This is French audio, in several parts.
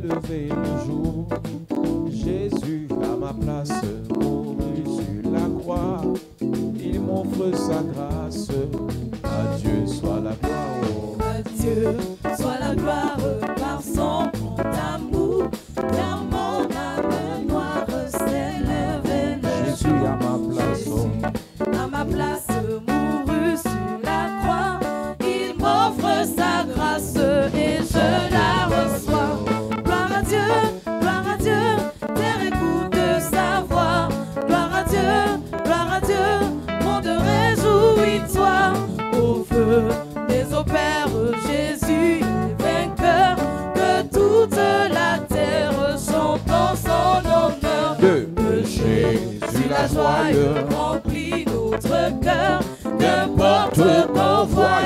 levé le jour. Jésus à ma place, mouru sur la croix. Il m'offre sa grâce. À Dieu soit la gloire. Oh. À Dieu soit la gloire par son grand amour. Car mon âme noire s'est levée le Jésus à ma place. Oh. Jésus à ma place, mouru sur la croix. Il m'offre sa grâce et je la reçois. Gloire à Dieu, terre écoute sa voix. Gloire à Dieu, monde réjouis-toi. Au feu des opères, Jésus est vainqueur. Que toute la terre chante en son honneur. De Jésus la joie remplit notre cœur. N'importe qu'on voie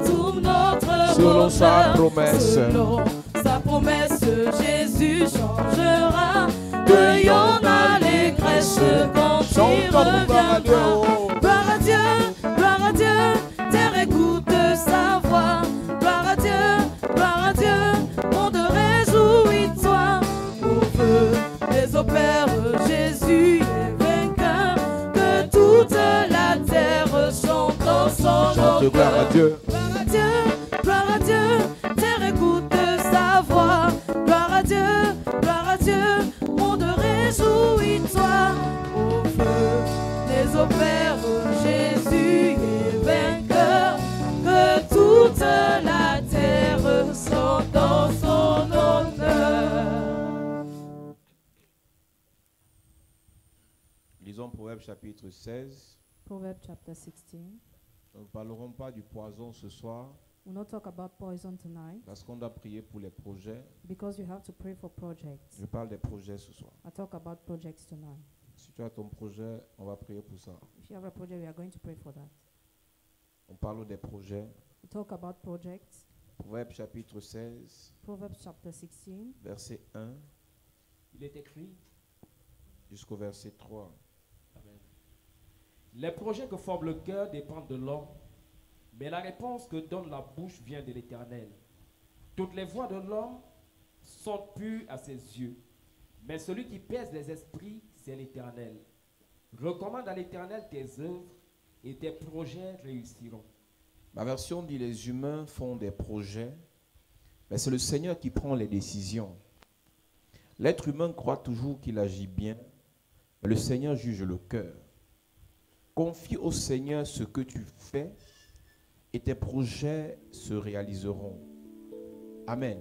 tout notre selon sa bonheur. promesse. Selon sa promesse, Jésus changera. Cueillons l'allégresse quand il reviendra. Gloire à Dieu, terre écoute sa voix. Gloire à Dieu, monde réjouis-toi. Au feu des opères, Jésus est vainqueur. Que toute la terre chante en son Chante honneur. gloire à Dieu. Gloire à Dieu, terre écoute sa voix. Gloire à Dieu, monde réjouis-toi. Au feu des opères, Jésus est vainqueur. Que toute la terre chante en son honneur. Lisons Proverbe chapitre 16. Proverbs chapter 16. Nous ne parlerons pas du poison ce soir We'll not talk about poison tonight parce qu'on doit prier pour les projets. because you have to pray for projects. Je parle des projets ce soir. I talk about projects tonight. Si tu as ton projet, on va prier pour ça. If you have a project, we are going to pray for that. On parle des projets. We talk about projects. Proverbe chapitre 16, Proverbs chapter 16. verset 1 Il est écrit, jusqu'au verset 3. Amen. Les projets que forme le cœur dépendent de l'homme, mais la réponse que donne la bouche vient de l'Éternel. Toutes les voies de l'homme sont pures à ses yeux, mais celui qui pèse les esprits, c'est l'Éternel. Recommande à l'Éternel tes œuvres et tes projets réussiront. Ma version dit les humains font des projets, mais c'est le Seigneur qui prend les décisions. L'être humain croit toujours qu'il agit bien, mais le Seigneur juge le cœur. Confie au Seigneur ce que tu fais et tes projets se réaliseront. Amen.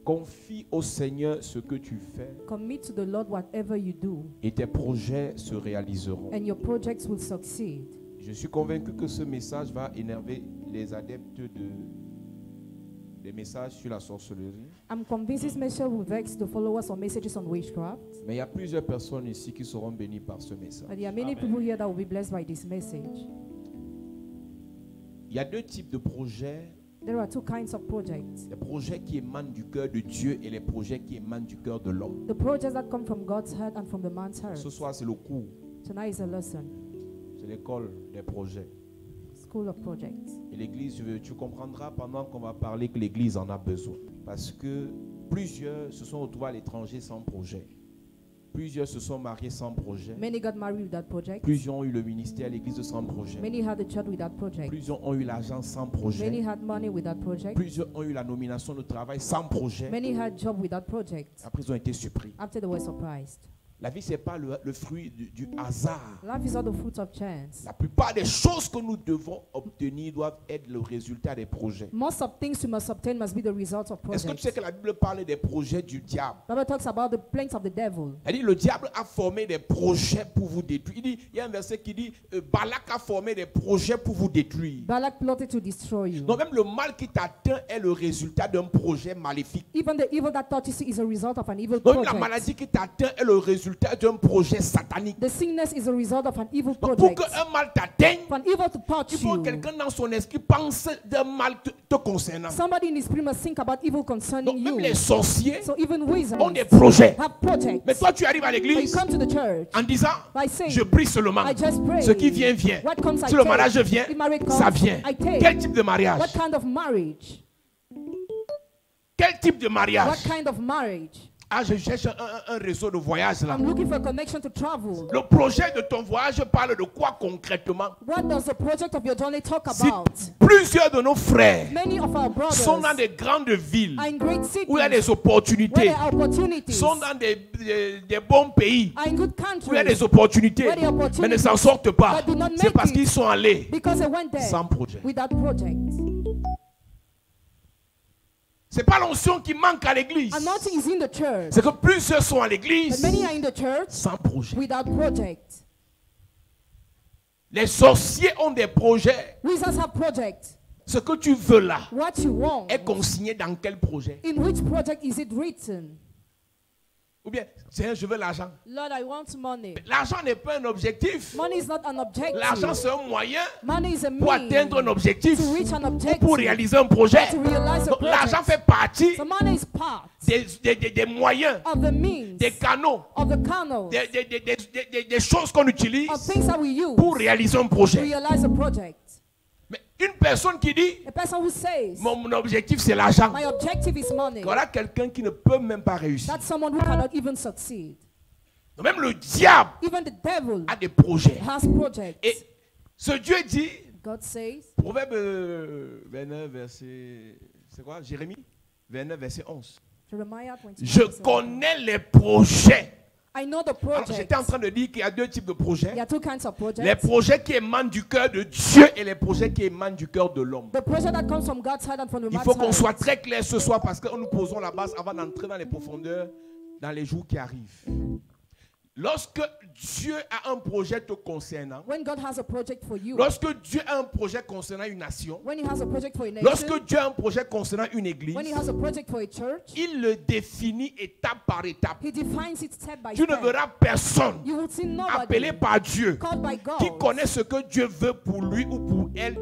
Confie au Seigneur ce que tu fais Commit to the Lord whatever you do, et tes projets se réaliseront. and your projects will succeed. Je suis convaincu que ce message va énerver les adeptes des messages sur la sorcellerie. I'm convinced this message will vex the followers of messages on witchcraft. Mais il y a plusieurs personnes ici qui seront bénies par ce message. But there are many people here that will be blessed by this message. Il y a deux types de projets. There are two kinds of projects. Les projets qui émanent du cœur de Dieu et les projets qui émanent du cœur de l'homme. The projects that come from God's heart and from the man's heart. Ce soir, c'est le cours. Tonight is a lesson. C'est l'école des projets. School of projects. Et l'église, tu comprendras pendant qu'on va parler que l'église en a besoin. Parce que plusieurs se sont retrouvés à l'étranger sans projet. Plusieurs se sont mariés sans projet. Many got married without project. Plusieurs ont eu le ministère à l'église sans projet. Many had the church without project. Plusieurs ont eu l'argent sans projet. Many had money without project. Plusieurs ont eu la nomination de travail sans projet. Many had job without project. Après, ils ont été surpris. After they were surprised. La vie, ce n'est pas le fruit du hasard. Life is not the fruit of chance. La plupart des choses que nous devons obtenir doivent être le résultat des projets. Most of things you must obtain must be the result of Est-ce que tu sais projects. que la Bible parle des projets du diable? The Bible talks about the plans of the devil. Elle dit, le diable a formé des projets pour vous détruire. Il y a un verset qui dit, Balak a formé des projets pour vous détruire. Balak plotted to destroy you. Donc même le mal qui t'atteint est le résultat d'un projet maléfique. Even the evil that touches you is a result of an evil Donc même la project. maladie qui t'atteint est le résultat d'un projet satanique. The sickness is a result of an evil Donc pour project. qu'un mal t'atteigne, For an evil to touch il faut que you, quelqu'un dans son esprit pense d'un mal te concernant. somebody in his spirit must think about evil Donc concerning même you. les sorciers So even wizards ont des projets. have projects. Mais toi tu arrives à But you l'église come to the church en disant, by saying, je prie seulement. I just pray. Ce qui vient, vient. What comes, I Si le take. mariage vient, If marriage comes, ça vient. I take. Quel type de mariage? What kind of marriage? Quel type de mariage? What kind of marriage? Ah, je cherche un réseau de voyage là. I'm looking for a connection to travel. Le projet de ton voyage parle de quoi concrètement? What does the project of your journey talk Si about? plusieurs de nos frères Many of our brothers sont dans des grandes villes are in great cities où il y a des where opportunités, there are opportunities, sont dans des bons pays are in good où il y a des countries opportunités, where the opportunities mais ne s'en sortent pas. but do not C'est make parce it. qu'ils sont allés because they went there sans projet. without project. C'est pas l'onction qui manque à l'église. Anointing is in the church, C'est que plusieurs sont à but l'église many are in the church sans projet. without project. Les sorciers ont des projets. Wizards have projects. Ce que tu veux là What you want, est consigné dans quel projet? in which project is it written? Ou bien, Seigneur, je veux l'argent. Lord, I want money. L'argent n'est pas un objectif. Money is not an L'argent, objective. c'est un moyen Money is a pour means atteindre un objectif to reach an ou objective, pour réaliser un projet. to realize a Donc, l'argent project. fait partie So money is part des moyens, of the means, des canaux, of the canals, des choses qu'on utilise of things that we use pour réaliser un to projet. realize a project. Mais une personne qui dit, A person who says, mon objectif c'est l'argent. my objective is money, Voilà quelqu'un qui ne peut même pas réussir. that's someone who cannot even succeed. Donc, même le diable Even the devil a des projets. has projects. Et ce Dieu dit, God says, Proverbe 29, verset... C'est quoi? Jérémie 29, verset 11. Jeremiah 29, Je verse 11. connais les projets. I know the Alors, project. j'étais en train de dire qu'il y a deux types de projets. There are two kinds of projects. Les projets qui émanent du cœur de Dieu et les projets qui émanent du cœur de l'homme. The project that comes from God's side and from the Il man's faut qu'on side. soit très clair ce soir parce que nous posons la base avant d'entrer dans les profondeurs dans les jours qui arrivent. Lorsque Dieu a un projet te concernant, When God has a project for you, lorsque Dieu a un projet concernant une nation, when He has a project for a nation, lorsque Dieu a un projet concernant une église, when He has a project for a church, il le définit étape par étape. He defines it step by Tu ne step. verras personne You will see appelé nobody par Dieu called by God qui connaît ce que Dieu veut pour lui ou pour elle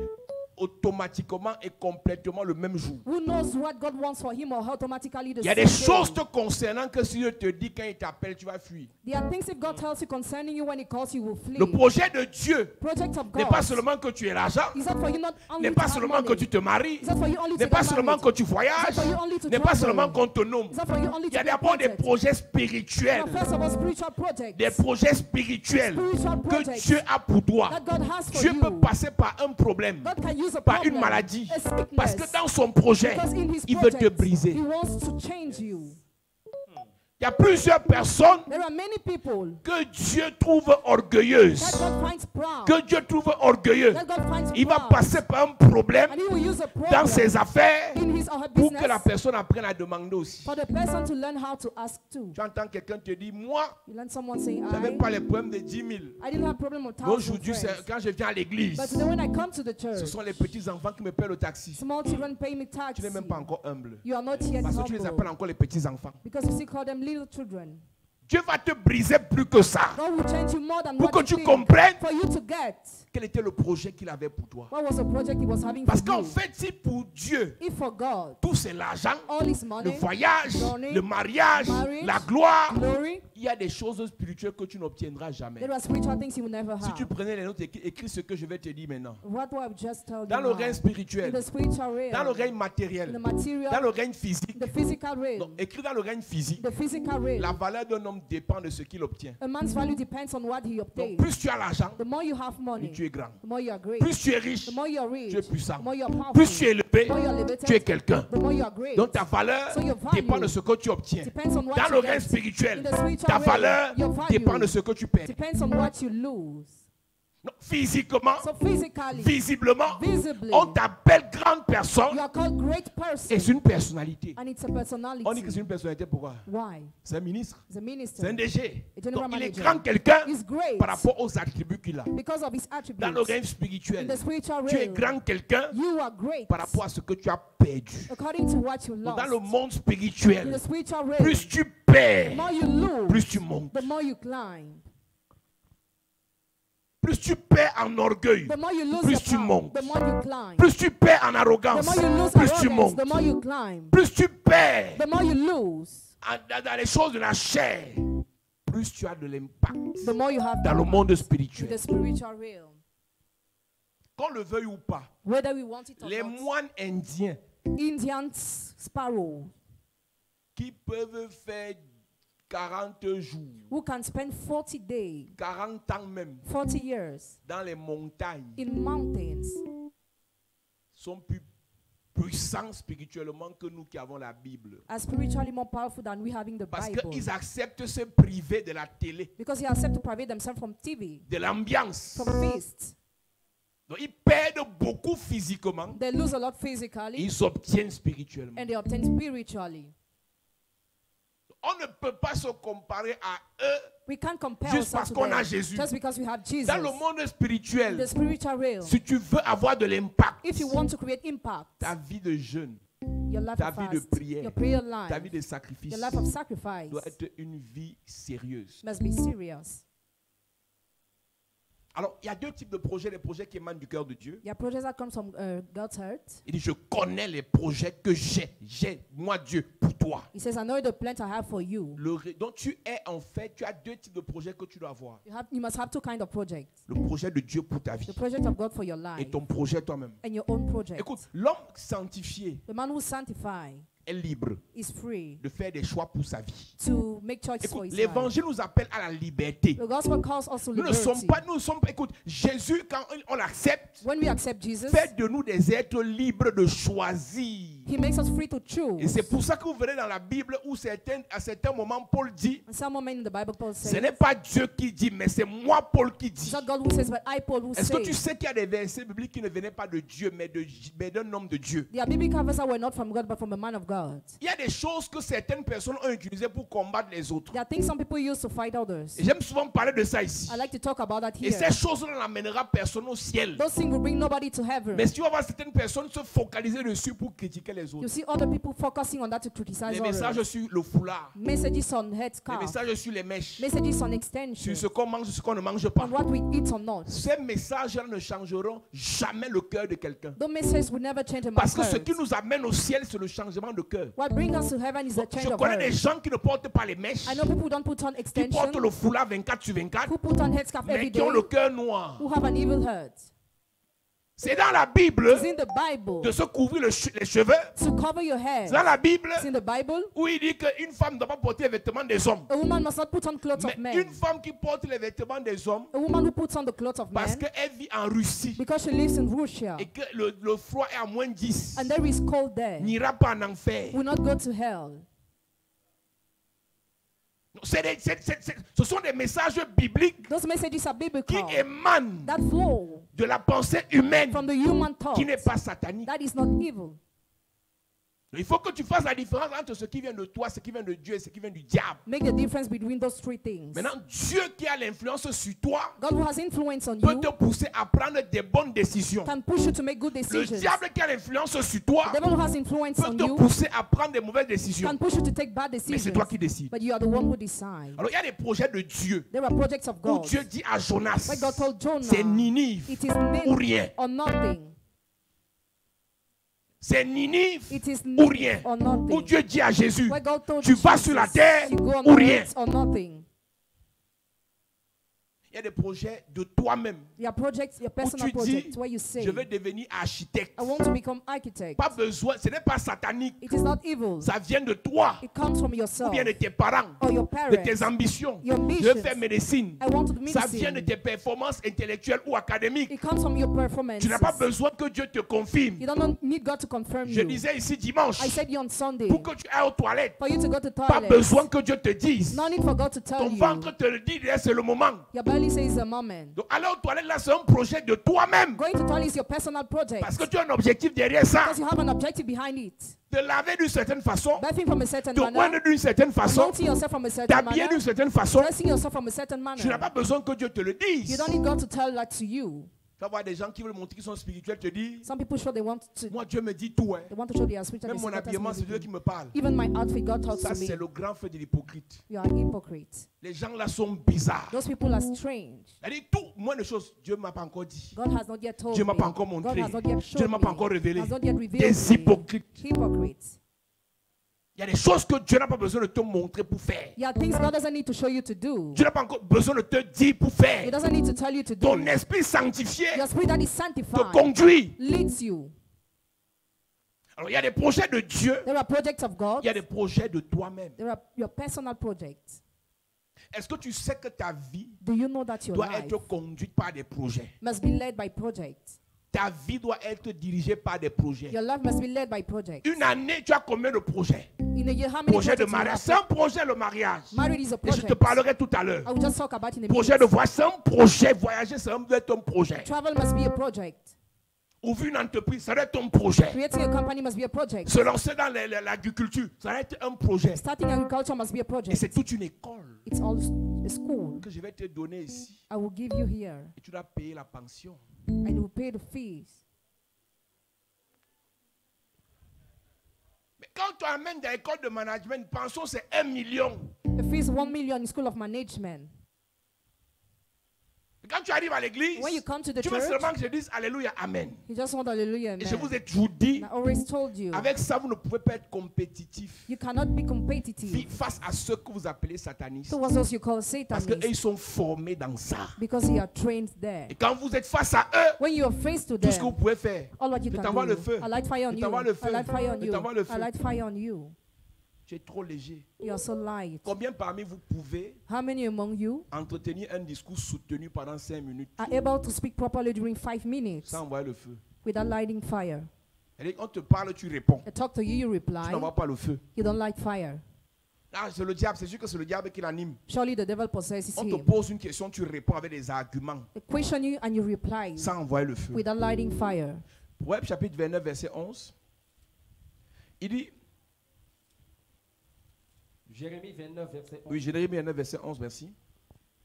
automatiquement et complètement le même jour. who knows what God wants for him or her automatically the Il y a same des day. choses te concernant que si Dieu te dit quand il t'appelle, tu vas fuir. There are things if God tells you concerning you, when He calls you will flee. Le projet de Dieu Project of n'est God pas seulement que tu aies l'argent, is not for you not only n'est to pas have seulement money. que tu te maries, It's not for you only n'est to pas get seulement married. que tu voyages, It's not for you only to n'est pas travel. seulement qu'on te nomme. It's not for you only Il y a to be d'abord des appointed. projets spirituels, Now, first of all, spiritual projects des projets spirituels Spiritual que projects Dieu a pour toi. that God has for Dieu you. peut passer par un problème, God can use a par problem, une maladie, a sickness, parce que dans son projet, because in His il veut te project, briser. He wants to change you. Il y a plusieurs personnes There are many people que Dieu trouve orgueilleuses, that God finds proud. que Dieu trouve orgueilleux. That God finds Il va proud. passer par un problème And He will use a dans problem ses affaires in his or her pour que la business personne apprenne à demander aussi. for the person to learn how to ask too. Tu entends quelqu'un te dire, moi, You learn someone saying, je n'avais pas les problèmes de 10 000. I didn't have problem with Mais thousands aujourd'hui, friends. quand je viens à l'église, But today when I come to the ce church, sont les petits-enfants qui me paient le taxi. small children pay me tax. Tu n'es même pas encore humble. You are not yet Parce que tu les appelles humble encore les petits-enfants. because you still call them little children. Dieu va te briser plus que ça. God will change you more than Pour what que you tu think. comprennes For you to get quel était le projet qu'il avait pour toi. what was the project He was having Parce for qu'en you. fait, si pour Dieu, If for God, tout c'est l'argent, all is le money, voyage, money, le mariage, marriage, la gloire, glory, il y a des choses spirituelles que tu n'obtiendras jamais. there are spiritual things you will never Si tu have. prenais les notes, écris ce que je vais te dire maintenant. What do I just tell you Dans le now? règne In spirituel, the spiritual realm, dans le règne in the matériel, dans material, le règne physique. the physical realm, Donc, écris dans le règne physique. the physical realm. La valeur d'un homme dépend de ce qu'il obtient. A man's value depends on what he Donc, obtains. plus tu as l'argent, The more you have plus money, tu es grand. the more you are great. Plus tu es riche, The more you are rich, tu es puissant. the more you are powerful. Plus tu es élevé, the more you are elevated, tu es quelqu'un. the more you are great. Donc ta valeur So your value dépend de ce que tu obtiens. depends on what Dans you le get. règne spirituel, In the spiritual ta realm, valeur your value dépend de ce que tu perds. depends on what you lose. Non, physiquement, So physically, visiblement, visibly, on t'appelle grande you personne are called great person. et c'est une personnalité. And it's a personality. On dit que c'est une personnalité, pourquoi? Why? C'est un ministre, He's a minister. c'est un DG. A general Donc il est manager. grand quelqu'un He's great par rapport aux attributs qu'il a. because of his Dans attributes. le règne In spirituel, the spiritual tu es realm, grand quelqu'un you are great par rapport à ce que tu as perdu. according to what you Donc lost. dans le monde In spirituel, the spiritual realm, plus tu the perds, more you lose, plus tu montes. the more you climb. Plus tu perds en orgueil, The more you lose plus your tu power, montes. the more you climb. Plus tu perds en The arrogance, more you lose plus tu arrogance, montes. the more you climb. Plus tu perds The more you lose, dans les choses de la chair, plus tu as de l'impact the more you have dans le monde in spirituel. the spiritual realm. Qu'on le veuille ou pas, Whether we want it or les not. moines indiens Indians sparrow. qui peuvent faire 40 jours, who can spend 40 days, 40 ans même, 40 years dans les montagnes, in mountains, sont plus puissants spirituellement que nous qui avons la Bible. are spiritually more powerful than we having the Parce Bible. qu'ils acceptent se priver de la télé, Because they accept to private themselves from TV, de l'ambiance. from feast. Donc ils perdent beaucoup physiquement, They lose a lot physically ils s'obtiennent spirituellement. and they obtain spiritually. On ne peut pas se comparer à eux We can't compare juste parce ourselves to qu'on a them Jésus. just because we have Jesus. Dans le monde In spirituel, the spiritual realm, si tu veux avoir de l'impact, if you want to create impact, ta vie de jeûne, your life ta of vie de fast, prière, your prayer ta vie life, de sacrifice your life of sacrifice doit être une vie sérieuse. must be serious. Alors, il y a deux types de projets, les projets qui émanent du cœur de Dieu. There are projects that come from God's heart. Il dit, je connais les projets que j'ai, moi Dieu, pour toi. He says, I know the plans I have for you. Donc tu es en fait, tu as deux types de projets que tu dois avoir. You must have two kinds of projects. Le projet de Dieu pour ta vie The project of God for your et life ton projet toi-même. and your own project. Écoute, l'homme sanctifié The man who sanctifies est libre is free de faire des choix pour sa vie. to make choices for Écoute, his life. l'évangile nous appelle à la liberté. The gospel calls us to Nous ne sommes liberty. pas, écoute, Jésus, quand on l'accepte, When we accept Jesus, fait de nous des êtres libres de choisir. he makes us free to Et choose. c'est pour ça que vous verrez dans la Bible où à certains moments, Paul dit, And some moment in the Bible, Paul ce says, n'est pas Dieu qui dit, mais c'est moi, Paul, qui it's dit. not God who says, but I, Paul, who Est-ce que tu says. sais qu'il y a des versets bibliques qui ne venaient pas de Dieu, mais d'un homme de Dieu? There are biblical verses that were not from God, but from a man of God. Il y a des choses que certaines personnes ont utilisées pour combattre les autres. There are things some people use to fight others. Et j'aime souvent parler de ça ici. I like to talk about that Et here. ces choses-là n'amènera personne au ciel. Those things will bring nobody to heaven. Mais si tu vas voir certaines personnes se focaliser dessus pour critiquer les You autres. see other people focusing on that to criticize Les messages others. sur le foulard, Messages on les headscarf. messages sur les mèches, Messages on extension. sur ce qu'on mange, sur ce qu'on ne mange pas. On what we eat or not. Ces messages-là ne changeront jamais le cœur de quelqu'un. Those messages will never change a Parce man's que ce heart. qui nous amène au ciel, c'est le changement de cœur. What brings us to heaven is the change Je of connais des heart. gens qui ne portent pas les mèches, I know people who don't put on qui extension, portent le foulard 24 sur 24, who put on headscarf mais every qui day, ont le cœur noir. who have an evil heart. C'est dans la Bible It's in the Bible de se couvrir les cheveux. to cover your hair. C'est dans la Bible It's in the Bible. où il dit qu'une femme ne doit pas porter les vêtements des hommes. A woman must not put on clothes of Mais men. une femme qui porte les vêtements des hommes, A woman who puts on the clothes of parce men qu'elle vit en Russie because she lives in Russia et que le froid est à moins 10, and there is cold there, n'ira pas en enfer. will not go to hell. Ce sont des messages bibliques Those messages are qui biblical émanent that flow de la pensée humaine from the human thought qui n'est pas satanique. that is not evil. Il faut que tu fasses la différence entre ce qui vient de toi, ce qui vient de Dieu et ce qui vient du diable. Make the difference between those three things. Maintenant, Dieu qui a l'influence sur toi God who has influence on peut you te pousser à prendre des bonnes décisions. can push you to make good Le decisions. diable qui a l'influence sur toi The devil who has influence peut on te you pousser à prendre des mauvaises décisions. can push you to take bad Mais c'est decisions. toi qui décides. But you are the one who decide. Alors il y a des projets de Dieu There are projects of où God. Dieu dit à Jonas, Where God told Jonah, c'est Ninive it is ou nil rien. or nothing. C'est Ninive It is ou nil rien. or Où nothing. Dieu dit à Jésus, Where God told tu vas Jesus, sur la terre you go on ou rien. earth or nothing. Il y a des projets de toi-même Your projects, your où personal tu dis, projects, where you say, je veux devenir architecte. I want to become architect. Pas besoin, ce n'est pas satanique. It is not evil. Ça vient de toi It comes from ou yourself bien de tes parents, or your de tes parents. ambitions. Your Je veux ambitions. faire médecine. I want to do Ça vient de medicine. tes performances intellectuelles ou académiques. It comes from your performance. Tu n'as pas besoin que Dieu te confirme. You don't need God to confirm Je you. disais ici dimanche, I said you on Sunday. pour que tu ailles aux toilettes, For you to go to pas toilet. besoin que Dieu te dise. No need for God to tell Ton you. ventre te le dit, c'est le moment. Your belly says a moment. Donc aller aux toilettes là, c'est un projet de toi-même. Going to toilet is your personal project. Parce que tu as un objectif derrière ça. Because you have an objective behind it. Te laver d'une certaine façon, Bathing from a certain te manner. oindre d'une certaine façon, Anointing yourself from a certain t'habiller manner. d'une certaine façon. Dressing yourself from a certain Tu n'as pas manner. besoin que Dieu te le You dise. don't need God to tell that to you. Tu vas voir des gens qui veulent montrer qu'ils sont spirituels, te disent, Some people show they want to moi Dieu me dit tout. Hein. they want to show they are spiritual. Même They mon say, God tells habillement, me c'est Dieu qui everything. me parle. Even my outfit, God talks Ça, to c'est me. le grand fait de l'hypocrite. You are a hypocrite. Les gens là sont bizarres. Those people are strange. C'est-à-dire, tout, moins de choses, Dieu ne m'a pas encore dit. God has not yet told Dieu ne me. m'a pas encore God montré. has not yet Dieu showed ne m'a pas me. encore révélé. Has not yet revealed Des me. hypocrites. Hypocrites. Il y a des choses que Dieu n'a pas besoin de te montrer pour faire. Yeah, things God doesn't need to show you to do. Dieu n'a pas encore besoin de te dire pour He faire. doesn't need to tell you to do. Ton esprit sanctifié Your spirit that is te sanctified conduit. leads you. Alors, il y a des projets de Dieu, There are projects of God. il y a des projets de toi-même. There are your personal projects. Est-ce que tu sais que ta vie Do you know that your doit life être conduite par des projets? must be led by projects? Ta vie doit être dirigée par des projets. Your life must be led by projects. Une année, tu as combien de projets? In a year, how many Projet de projects you mariage. have? C'est un projet, le mariage. Marriage is a Et je te project. parlerai tout à l'heure. I will just talk about it in a Projet de minute. voyage, c'est un projet. Voyager, ça doit être un projet. Travel must be a project. Ouvrir une entreprise, ça doit être un projet. Creating a company must be a project. Se lancer dans l'agriculture, ça doit être un projet. Starting agriculture must be a Et project. c'est toute une école It's all a school. que je vais te donner ici. I will give you here, Et tu dois payer la pension. and you will pay the fees. Mais quand tu amènes dans l'école de management, pension c'est 1 million. The fees 1 million in school of management. Et quand tu arrives à l'église, When you come to the tu veux church, seulement que je dise Alléluia, Amen. you just want hallelujah, Et je vous amen. ai toujours dit, I always told you, avec ça, vous ne pouvez pas être compétitif you cannot be competitive face à ceux que vous appelez satanistes. towards those you call Parce Satanists qu'ils sont formés dans ça. because you are trained there. Et quand vous êtes face à eux, When you are faced to tout ce que vous them, pouvez faire, all what you je can t'envoie le do, feu. I light fire on Je you. t'envoie le feu. I light fire on Je you. t'envoie le I feu. light fire on you. tu es trop léger. You are so light. Combien parmi vous pouvez How many among you entretenir un discours soutenu pendant 5 minutes are able to speak properly during 5 minutes sans envoyer le feu? without lighting fire? Et on te parle, tu réponds. I talk to you, you Tu reply. n'envoies pas le feu. You don't light fire. Ah, c'est le diable, c'est sûr que c'est le diable qui l'anime. Surely the devil possesses On te him. pose une question, tu réponds avec des arguments They question you and you reply sans envoyer le feu. without lighting fire. Proverbe chapitre 29, verset 11. Il dit, Jérémie 29, verset 11. oui, Jérémie 29, verset 11, merci.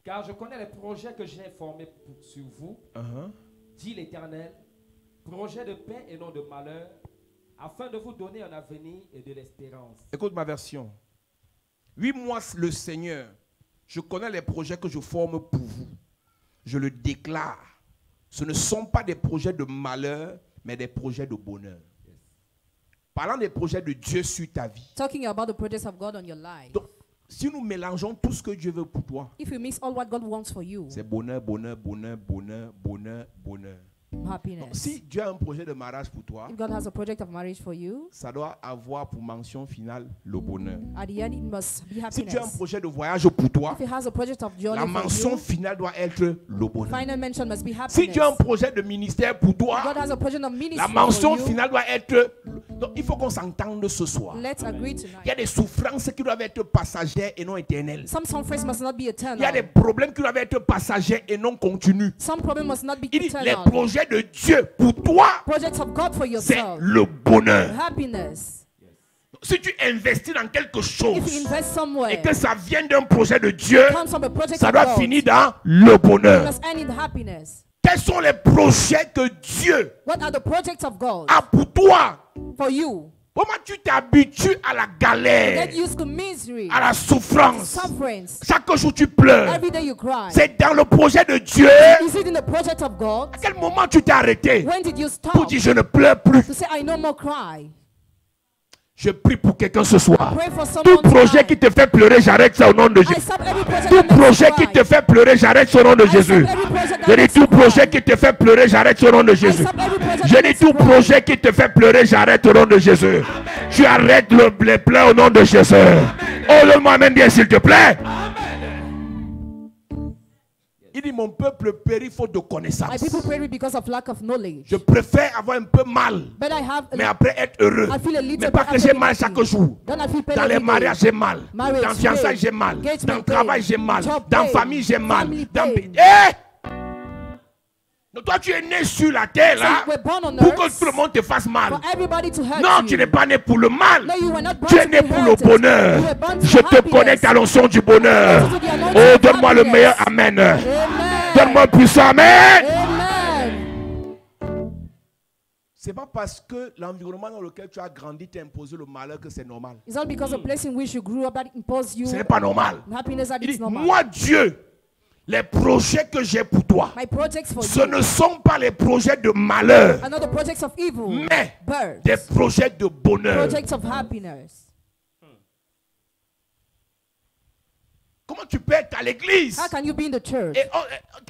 Car je connais les projets que j'ai formés sur vous, dit l'Éternel, projets de paix et non de malheur, afin de vous donner un avenir et de l'espérance. Écoute ma version. Oui, moi, le Seigneur, je connais les projets que je forme pour vous. Je le déclare. Ce ne sont pas des projets de malheur, mais des projets de bonheur. Parlant des projets de Dieu sur ta vie. Talking about the projects of God on your life. Donc, si nous mélangeons tout ce que Dieu veut pour toi, If you mix all what God wants for you, c'est bonheur, bonheur, bonheur, bonheur, bonheur, bonheur. Donc, happiness. si Dieu a un projet de mariage pour toi, If God has a project of marriage for you, ça doit avoir pour mention finale le bonheur. at the end it must be Si Dieu a un happiness. projet de voyage pour toi, If He has a project of joy la for mention you, finale doit être le bonheur. final mention must be Si happiness. Dieu a un projet de ministère pour God toi, has a project of ministry la mention for you. finale doit être... Donc, il faut qu'on s'entende ce soir. Let's agree Il y a tonight. des souffrances qui doivent être passagères et non éternelles. Some sufferings must not be Il y a eternal. des problèmes qui doivent être passagers et non continus. Some problems must not be Il dit, les eternal. projets de Dieu pour toi, Projects of God for c'est yourself. le bonheur. Happiness. Si tu investis dans quelque chose If you invest et somewhere, que ça vient d'un projet de Dieu, comes from a project ça of doit God, finir dans le it bonheur. must end in happiness. Quels sont les projets que Dieu What are the projects of God a pour toi? for you? Comment tu t'habitues à la galère, Get used to misery, à la souffrance? sufferings. Chaque jour tu pleures. Every day you cry. C'est dans le projet de Dieu. Is it in the project of God? À quel moment tu t'es arrêté When did you pour stop dire je ne pleure plus? to say I no more cry? Je prie pour quelqu'un ce soir. Pray for Tout someone projet qui tonight. te fait pleurer, j'arrête ça au nom de I Jésus. stop every project Tout that makes projet you qui cry. te fait pleurer, j'arrête au nom de I stop Jésus. every project that Je dis makes tout you projet cry. qui te fait pleurer, j'arrête au nom de Jésus. stop every project Je that dis makes you tout cry. projet qui te fait pleurer, j'arrête au nom de Jésus. Tu arrêtes les pleurs au nom de Jésus. Oh, donne-moi amen bien s'il te plaît. Il dit mon peuple périt faute de My connaissance. people pray because of lack of knowledge. Je préfère avoir un peu mal, But I have mais après être heureux. I feel a little Mais pas bit que j'ai after mal everything. chaque jour. Then I feel pain Dans les every day. mariages, j'ai mal. Marriage, Dans le fiançailles, pain. j'ai mal. Engagement, Dans le pain. travail, j'ai mal. Job, Dans la pain. famille, j'ai mal. Family, Dans... pain. Eh! Donc toi, tu es né sur la terre So là you were born on pour que earth tout le monde te fasse mal. for everybody to hurt Non, you. tu n'es pas né pour le mal. No, you were not born Tu es to né be pour le hurted. bonheur. You were born to Je te happiness. connecte à l'onction du bonheur. To the anointing Oh, of donne-moi le happiness. meilleur amen. Amen. Donne-moi un puissant amen. Amen. C'est pas parce que l'environnement dans lequel tu as grandi t'a imposé le malheur que c'est normal. It's not because the place in which you grew up that imposed you Ce n'est pas normal. happiness that Il it's dit, normal. moi Dieu, les projets que j'ai pour toi, My projects for ce you ne sont pas les projets de malheur, are not the projects of evil, mais birds, des projets de bonheur. projects of happiness. Comment tu peux être à l'église? How can you be in the church? Et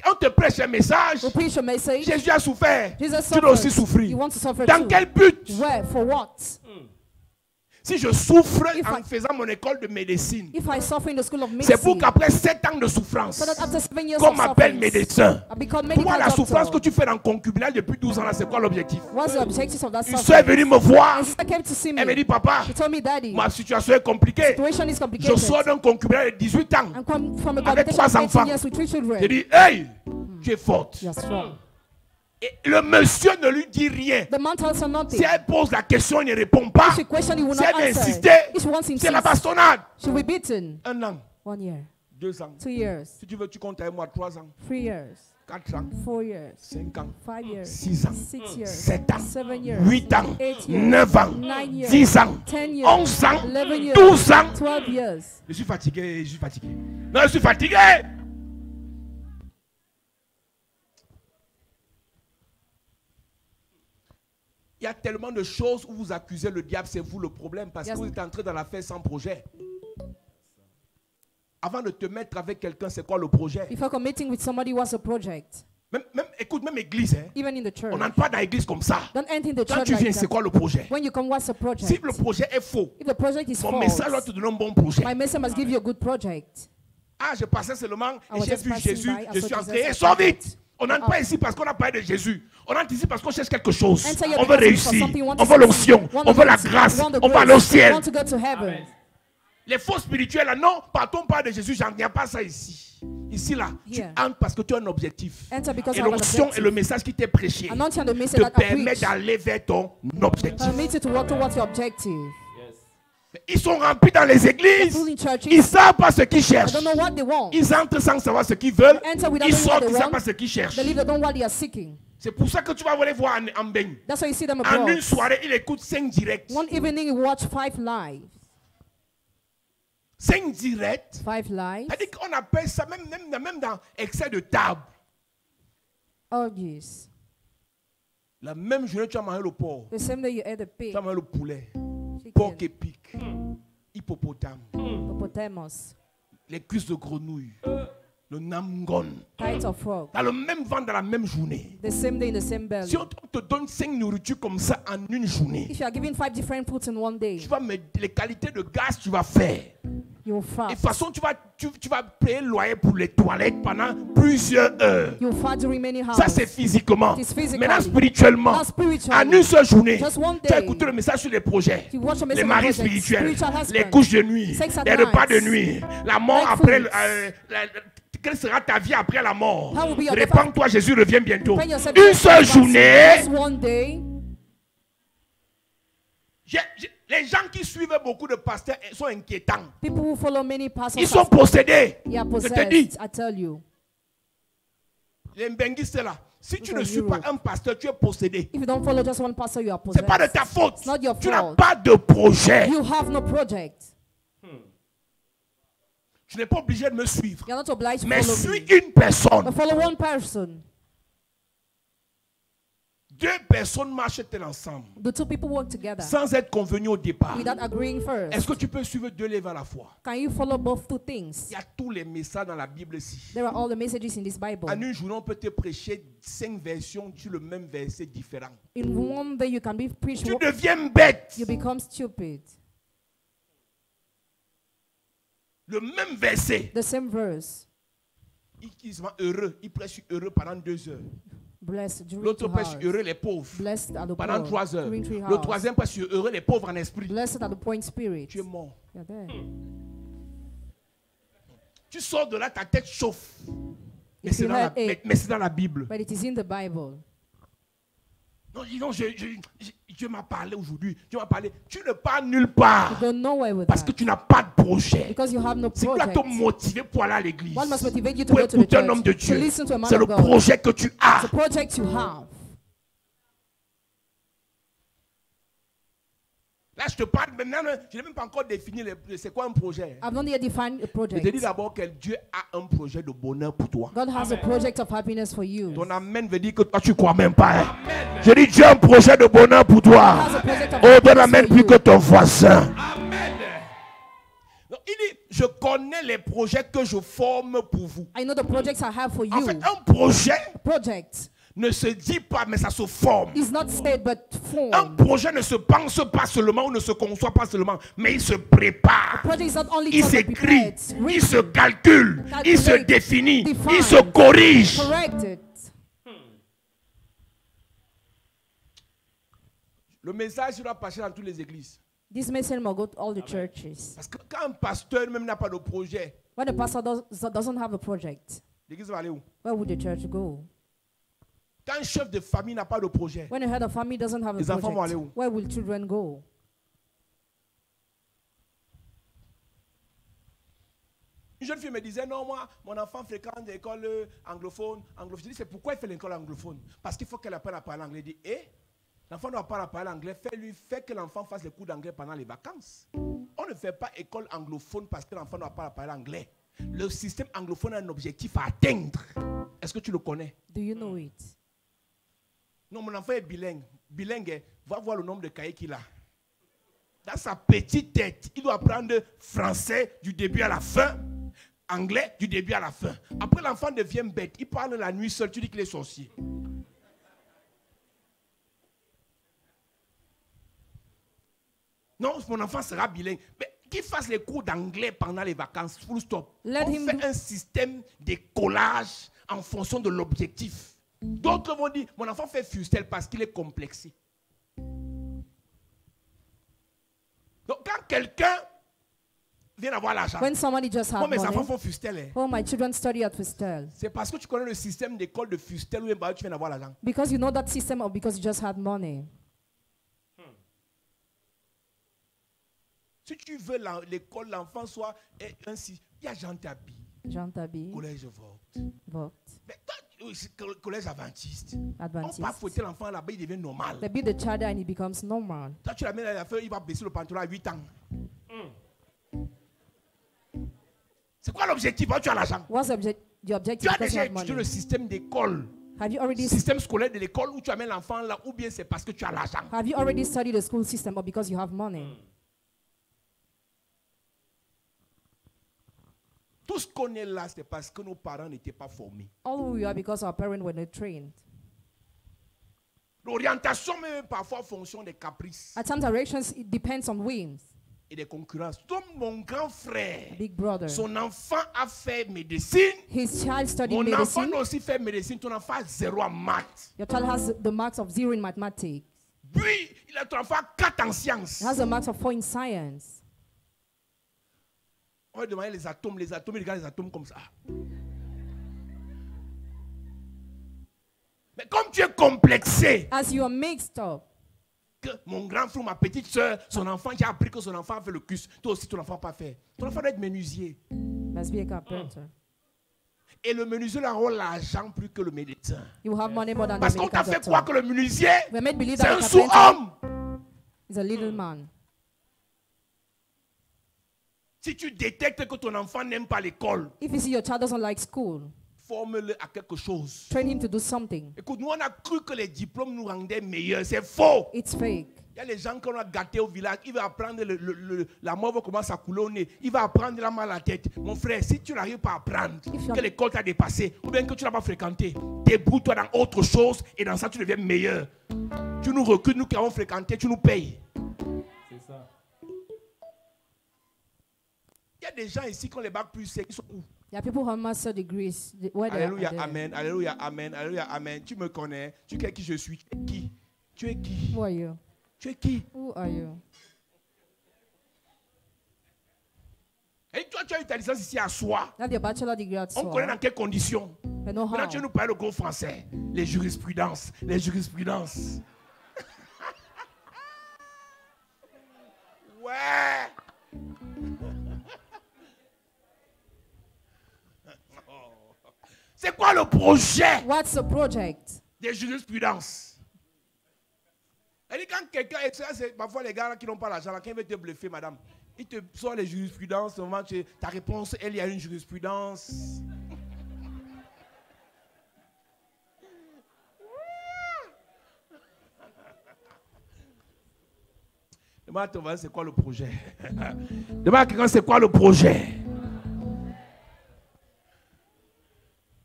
on te prêche un message. We preach a message. Jésus a souffert. Jesus Tu dois aussi suffered. souffrir. You want to suffer Dans too. quel but? Where? For what? Si je souffre If en I- faisant mon école de médecine, If I suffer in the school of c'est pour medicine, qu'après 7 ans de souffrance, so that after 7 years qu'on of m'appelle suffering, médecin. I become Pour medical moi, la souffrance que doctor. tu fais dans le concubinage depuis 12 ans, là, c'est quoi l'objectif? What's the objective of that Une soeur est suffering? venue me voir. My sister came to see Elle me dit, me. papa, She told me, Daddy, ma situation est compliquée. situation is Je complicated. sors d'un concubinage de 18 ans. I'm come from a Avec cohabitation 3 of 18 enfants. years with 3 J'ai children. dit, hey, tu es forte. You're strong. Et le monsieur ne lui dit rien. The man tells her nothing. Si elle pose la question, il ne répond pas. If she question, he will Si not elle veut answer. insister, If she wants to c'est la insist, bastonnade. she'll be beaten. 1 an, 1 year, 2 ans. 2 years, Si tu veux, tu comptes avec moi 3 ans, 3 years, 4 ans, 4 years, 5 ans, 5 years, 6 ans, 6 years, 7 ans, 7 years, 8 ans, 8 years, 9 ans, 9 years, 10 ans, 10 years, 11 ans, 11 years, 12 ans. 12 years. Je suis fatigué, je suis fatigué. Non, je suis fatigué. Il y a tellement de choses où vous accusez le diable, c'est vous le problème, parce Yes. que vous êtes entré dans l'affaire sans projet. Avant de te mettre avec quelqu'un, c'est quoi le projet? Before committing with somebody who has a project, Écoute, même église, hein, even in the church, on n'entre pas dans l'église comme ça. don't enter in the Quand church tu like viens, c'est that. quoi le projet? When you come, what's a project? Si le projet est faux, If the project is mon false, message doit te donner un bon projet. my message must give you a good project. Ah, je passais seulement I et was j'ai just vu passing Jésus, by, I je saw suis Jesus, entré. I Et sors saw vite! it. On n'entre pas ici parce qu'on a parlé de Jésus. On entre ici parce qu'on cherche quelque chose. Enter here On veut because for réussir. something, want On to veut l'onction. succeed, want On the veut la blessing, grâce. want the On veut aller au grace, ciel. want to go to heaven. Amen. Les faux spirituels, là, non, partons pas de Jésus, j'en viens pas ça ici. Ici, là, tu Here. entres parce que tu as un objectif. Enter because Et you have an l'onction et objective. le message qui t'est prêché Anointing and the message te that I permet preach d'aller vers ton objectif. permits you to work towards your objective. Yes. Ils sont remplis dans les églises. People in churches, Ils ne savent pas ce qu'ils they cherchent. don't know what they want. Ils entrent sans savoir ce qu'ils veulent. Enter without Ils knowing what sortent, they ils ne savent want. pas ce qu'ils cherchent. They leave, they don't know what they are seeking. C'est pour ça que tu vas aller voir en Beng. That's why you see them En abroad. une soirée, il écoute 5 directs. One evening you watch 5 live. 5 directs. 5 live. C'est-à-dire qu'on appelle ça, même dans excès de table. Oh yes. La même journée, tu as mangé le porc. The same day you ate the pig, Tu as mangé le poulet. Porc chicken, épic. Hippopotame. hippopotamus, Les cuisses de grenouille. Le namgon. tight of frog. Dans le même ventre, dans la même journée. The same day in the same belly. Si on te donne 5 nourritures comme ça en une journée, If you are given 5 different foods in one day, tu vas les qualités de gaz tu vas faire. you will Et de fast. toute façon, tu vas payer le loyer pour les toilettes pendant plusieurs heures. You will fast during many hours. Ça, c'est physiquement. It is physically. Maintenant, spirituellement, Now spiritually, en une seule journée, just one tu as day, écouté le message sur les projets, you watch a message les on maris projects, spirituels, spiritual husband, les couches de nuit, sex at les repas night, de nuit, la mort night après, foods. quelle sera ta vie après la mort? How will be your Répands-toi, Jésus revient bientôt. Find yourself Une just seule journée, Just one day. les gens qui suivent beaucoup de pasteurs sont inquiétants. People who follow many pastors, Ils sont possédés. they are Je te dis, possessed. I tell you. les mbenguistes là, si tu ne Those suis are pas Europe. un pasteur, tu es possédé. If you don't follow just one pastor, you are C'est pas de possessed. ta faute. It's not your Tu n'as fault. pas de projet. You have no project. Tu n'es pas obligé de me suivre. You're not obliged to Mais follow suis me. une personne. But follow one person. 2 personnes marchent-elles ensemble The 2 people work together sans être convenues au départ? without agreeing first. Est-ce que tu peux suivre 2 livres à la fois? Can you follow both 2 things? Il y a tous les messages dans la Bible ici. There are all the messages in this Bible. En une journée, on peut te prêcher 5 versions sur le même verset différent. In one day you can be preached. Tu deviens bête. You become stupid. Le même verset. The same verse. Il se met heureux. Il prêche heureux pendant 2 heures. Blessed during 2 L'autre prêche hours. heureux les pauvres Blessed are the pendant poor 3 heures. during 3 Le hours. troisième prêche heureux les pauvres en esprit. Blessed are the poor in spirit. Tu es mort. You're there. Tu sors de là, ta tête chauffe. Mais If c'est you dans, la- had a- mais c'est dans la Bible. But it is in the Bible. Non, dis donc, Dieu m'a parlé aujourd'hui. Dieu m'a parlé. Tu ne pars nulle part. You go nowhere with Parce that. que tu n'as pas de projet. Because you have no C'est quoi project. te motiver pour aller à l'église? What must motivate you to Pour go to the écouter un homme de church? To Dieu. listen to a man C'est le of God. projet que tu as. The project you have. Là, je te parle maintenant. Je n'ai même pas encore défini c'est quoi un projet. I've not yet defined a Je project. te dis d'abord que Dieu a un projet de bonheur pour toi. God has a project of happiness for you. Ton amen veut dire que toi, tu crois même pas. Hein. Je dis Dieu a un projet de bonheur pour God toi. has a project of Oh, donne happiness amen for plus you. que ton voisin. Non, il dit, Je connais les projets que je forme pour vous. I know the projects I have for En you. fait, un projet Project ne se dit pas, mais ça se forme. is not said but Un formed. projet ne se pense pas seulement ou ne se conçoit pas seulement, mais il se prépare. Project is not only Il thought but s'écrit, prepared, il se written, calcule, il se calculate, définit, il defined, se corrige. corrected. Le message doit passer dans toutes les églises. This message must go to all the churches. Parce que quand un pasteur même n'a pas de projet, When the pastor doesn't have a project, l'église va aller où? where would the church go? Quand un chef de famille n'a pas de projet, When the head of family doesn't have a Les enfants vont aller project, où? where will children go? une jeune fille me disait, non, moi, mon enfant fréquente l'école anglophone. Je dis, c'est pourquoi il fait l'école anglophone? Parce qu'il faut qu'elle apprenne à parler anglais. Je dis, l'enfant doit apprendre à parler anglais. Fais que l'enfant fasse les cours d'anglais pendant les vacances. On ne fait pas école anglophone parce que l'enfant doit apprendre à parler anglais. Le système anglophone a un objectif à atteindre. Est-ce que tu le connais? Do you know it? Non, mon enfant est bilingue. Bilingue, va voir le nombre de cahiers qu'il a. Dans sa petite tête, il doit apprendre français du début à la fin, anglais du début à la fin. Après, l'enfant devient bête. Il parle la nuit seul. Tu dis qu'il est sorcier. Non, mon enfant sera bilingue. Mais qu'il fasse les cours d'anglais pendant les vacances. Full stop. Let On him fait do- un système de collage en fonction de l'objectif. D'autres vont dire, mon enfant fait Fustel parce qu'il est complexé. Donc quand quelqu'un vient avoir l'argent, When somebody just moi have mes enfants money, font Fustel. Hein. oh, my children study at Fustel. C'est parce que tu connais le système d'école de Fustel où tu viens d'avoir l'argent. Because you know that system or because you just had money? Si tu veux l'école, l'enfant soit ainsi, il y a Jean Tabi, Jean Tabi, collège Vogt. Vogt, Mais toi, collège adventiste. On Adventist. ne peut pas fouetter l'enfant là-bas, il devient normal. They beat the child and it becomes normal. Toi, tu l'amènes à la fin, il va baisser le pantalon à 8 ans. C'est quoi l'objectif? Tu as l'argent. What's the Tu objective? as Because you déjà have étudié money. le système d'école, Have you le already système scolaire de l'école où tu amènes l'enfant là, ou bien c'est parce que tu as l'argent. have you already studied the school system or because you have money? Tout ce qu'on est là, c'est parce que nos parents n'étaient pas formés. All who we are because our parents were not trained. L'orientation même parfois en fonction des caprices At times, directions it depends on whims. et des concurrences. Comme mon grand frère, Big brother, son enfant a fait médecine. his child studied Mon enfant medicine. a aussi fait médecine. Ton enfant a 0 en maths. Your child has the marks of 0 in mathematics. Puis, ton enfant a 4 en sciences. He has the marks of 4 in science. On va demander les atomes, il regarde les atomes comme ça. Mais comme tu es complexé, As you are mixed up, que mon grand frère, ma petite soeur, son enfant, j'ai appris que son enfant a fait le CUS. Toi aussi, ton enfant n'a pas fait. Ton enfant doit être menuisier. must be a carpenter. Et le menuisier aura l'argent plus que le médecin. You will have money more than Parce the qu'on t'a medical fait croire que doctor. le menuisier, We made believe c'est that un the carpenter sous-homme. is a little man. Si tu détectes que ton enfant n'aime pas l'école, If you see your child doesn't like school, forme-le à quelque chose. train him to do something. Écoute, nous on a cru que les diplômes nous rendaient meilleurs. C'est faux. It's fake. Il y a les gens qu'on a gâtés au village. Il va apprendre, la mort va commencer à couler au nez. Il va apprendre la mal à la tête. Mon frère, si tu n'arrives pas à apprendre que l'école t'a dépassé, ou bien que tu n'as pas fréquenté, débrouille-toi dans autre chose et dans ça tu deviens meilleur. Tu nous recrutes, nous qui avons fréquenté, tu nous payes. C'est ça. Il y a des gens ici qui ont les bacs plus secs. Ils sont où? There are people who have master degrees. Where they Alléluia, are. amen, alléluia, amen, alléluia, amen. Tu me connais. Tu sais qui je suis. Tu es qui? Tu es qui? Who are you? Tu es qui? Who are you? Et toi, tu as eu ta licence ici à Soie. You have your bachelor degree at On connaît SOA. dans quelles conditions. I know Maintenant, how. tu veux nous parler le gros français. Les jurisprudences. Les jurisprudences. Ouais. C'est quoi le projet What's the project? des jurisprudences? Elle dit quand quelqu'un, et ça, c'est parfois les gars là, qui n'ont pas l'argent, là, quand ils veulent te bluffer, madame, ils te sortent les jurisprudences, au moment où ta réponse, elle, il y a une jurisprudence. Demande à ton voisin, c'est quoi le projet? Demande à quelqu'un, c'est quoi le projet?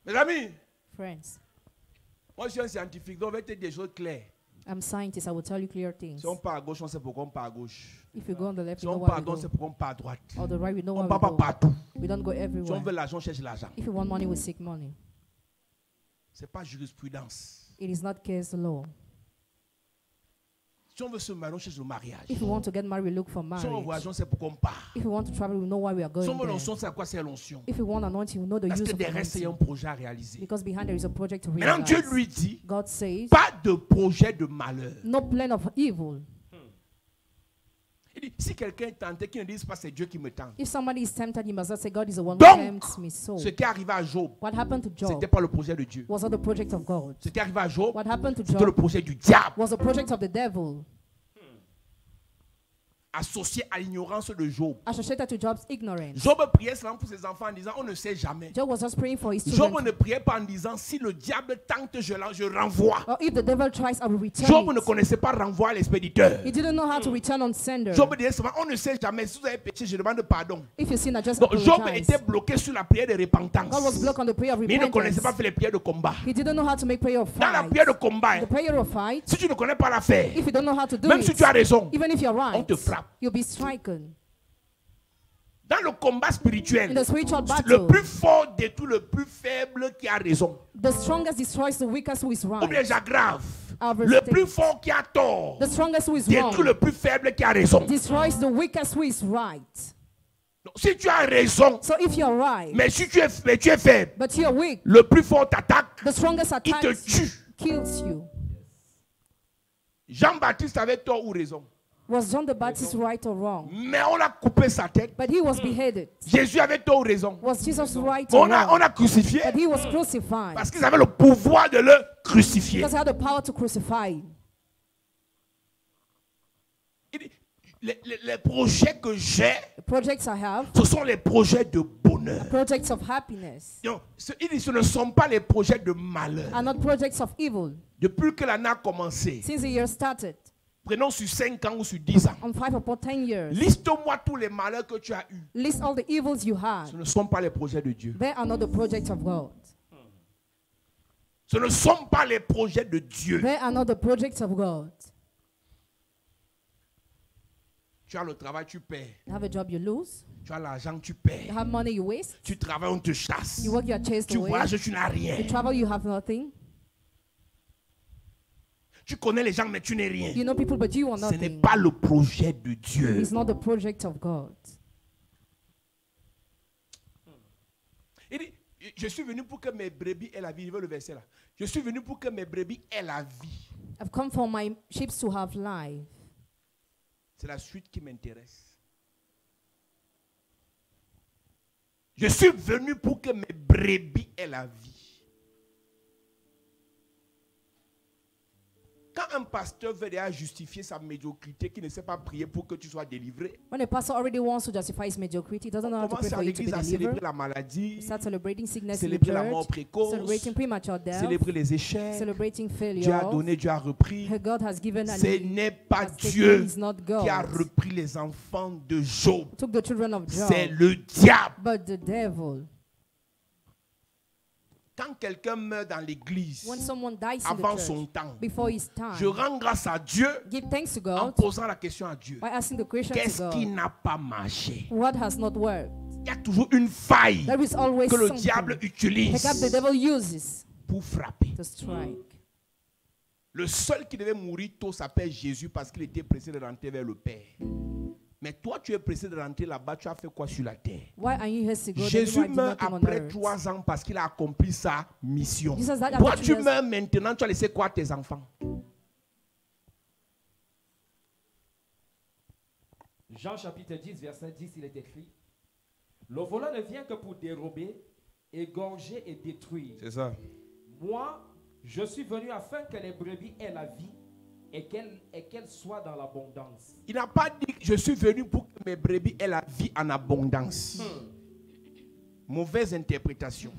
Mes amis, Friends, moi je suis un scientifique, donc on va te dire des choses claires. I'm scientist. I will tell you clear things. Si on part à gauche, on sait pourquoi on part à gauche. If you go on the left, Si you know on where part à we droite, go. c'est pourquoi on part à droite. Or the right, we know On where ne we part pas go. partout. We don't go Si on everywhere. veut l'argent, on cherche l'argent. If you want money, we seek money. Ce n'est pas jurisprudence. It is not case law. Si on veut se marier, on cherche le mariage. If you want to get married, we look for Si on veut marriage. voyager, on sait pourquoi on part. If you want to travel, we know why we are Si going on veut there. l'onction, c'est à quoi c'est l'onction. If you want anointing, we know the Parce use que of derrière, il y a un anointing. projet à réaliser. Because behind there is a project to Maintenant, Dieu realize. lui dit, God says, pas de projet de malheur. no plan of evil. Il dit, si quelqu'un est tenté, qu'il ne dise pas c'est Dieu qui me tente. If somebody is tempted, you must not say God is the one who Donc, tempts me. So, ce qui est arrivé à Job, what happened to ce Job n'était pas le projet de Dieu. was not the project of God. Ce qui est arrivé à Job, What happened to c'était le Job projet du diable, was the project of the devil, associé à l'ignorance de Job. associated to Job's ignorance. Job priait seulement pour ses enfants en disant, on ne sait jamais. Job was just praying for his Job children. ne priait pas en disant, si le diable tente, je renvoie. Or if the devil tries, I will return Job ne it. connaissait pas renvoi à l'expéditeur. He didn't know how to return on sender. Job disait seulement, on ne sait jamais. Si vous avez péché, je demande pardon. If you sin, I just Donc Job apologize. était bloqué sur la prière de repentance. God was blocked on the prayer of Mais il ne connaissait repentance. pas faire les prières de combat. He didn't know how to make prayer of Dans la fight. prière de combat, The prayer of fight, si tu ne connais pas la faire, if you don't know how to do même si it, tu as raison, even if you're on right, te frappe. you'll be stricken. Dans le combat In spirituel, the spiritual le battle, plus fort détruit le plus faible qui a raison. the strongest destroys the weakest who is Ou bien right. j'aggrave. Our Le state. plus fort qui a tort The strongest who is détruit wrong le plus faible qui a raison. destroys the weakest who is right. Donc, si tu as raison, So if you're right, mais si tu es faible, but you're weak, le plus fort t'attaque, the strongest il te attacks tue. kills you. Jean-Baptiste avait tort ou raison. Was John the Baptist right or wrong? Mais on a coupé sa tête. But he was beheaded. Jésus avait tort ou raison. Was Jesus right or On a wrong? crucifié But he was crucified parce qu'ils avaient le pouvoir de le crucifier. because he had the power to crucify. Il dit, les projets que j'ai, The projects I have, ce sont les projets de bonheur. projects of happiness, Donc, il dit, ce ne sont pas les projets de malheur. are not projects of evil. Depuis que l'année a commencé, Since the year started, prenons sur 5 ans ou sur 10 ans, on 5 or 10 years, liste-moi tous les malheurs que tu as eus. list all the evils you had. Ce ne sont pas les projets de Dieu. They are not the projects of God. Ce ne sont pas les projets de Dieu. They are not the projects of God. Tu as le travail, tu perds. You have a job, you lose. Tu as l'argent, tu You perds. have money, you waste. Tu travailles, on te chasse. You work, you are chased Tu away. voyages, tu n'as rien. You travel, you have nothing. Tu connais les gens, mais tu n'es rien. You know people, but you are Ce n'est nothing. pas le projet de Dieu. It's not the project of God. Il dit, je suis venu pour que mes brebis aient la vie. Il veut le verset là. Je suis venu pour que mes brebis aient la vie. I've come for my sheep to have life. C'est la suite qui m'intéresse. Je suis venu pour que mes brebis aient la vie. Quand un pasteur veut déjà justifier sa médiocrité, qui ne sait pas prier pour que tu sois délivré, When a pastor already wants to justify his mediocrity, he doesn't know how on to pray commence à for you to be l'église à célébrer delivered. la maladie, He starts celebrating sickness in the célébrer la mort church, précoce, celebrating premature death, célébrer les échecs. celebrating Dieu a failure. donné, Dieu a repris. God has given and Ce he n'est pas has taken, Dieu is not qui a God. repris les enfants de Job. Took the children of C'est Job, le diable. but the devil. Quand quelqu'un meurt dans l'église, When someone dies in avant the son church, temps, before his time, je rends grâce à Dieu give thanks to en God posant la question à Dieu. by asking the question to Qu'est-ce qui God, n'a pas marché? what has not worked? Il y a toujours une faille There is always que le something diable the utilise devil uses pour frapper. to strike. Le seul qui devait mourir tôt s'appelle Jésus parce qu'il était pressé de rentrer vers le Père. Mais toi, tu es pressé de rentrer là-bas, tu as fait quoi sur la terre? Why are you here to go? Jésus Then why meurt did nothing on après earth? 3 ans parce qu'il a accompli sa mission. Jesus died Toi, after 3 tu years. meurs maintenant, tu as laissé quoi à tes enfants? Jean chapitre 10, verset 10, il est écrit: le voleur ne vient que pour dérober, égorger et détruire. C'est ça. Moi, je suis venu afin que les brebis aient la vie et qu'elles soient dans l'abondance. Il n'a pas dit je suis venu pour que mes brebis aient la vie en abondance. Mauvaise interprétation.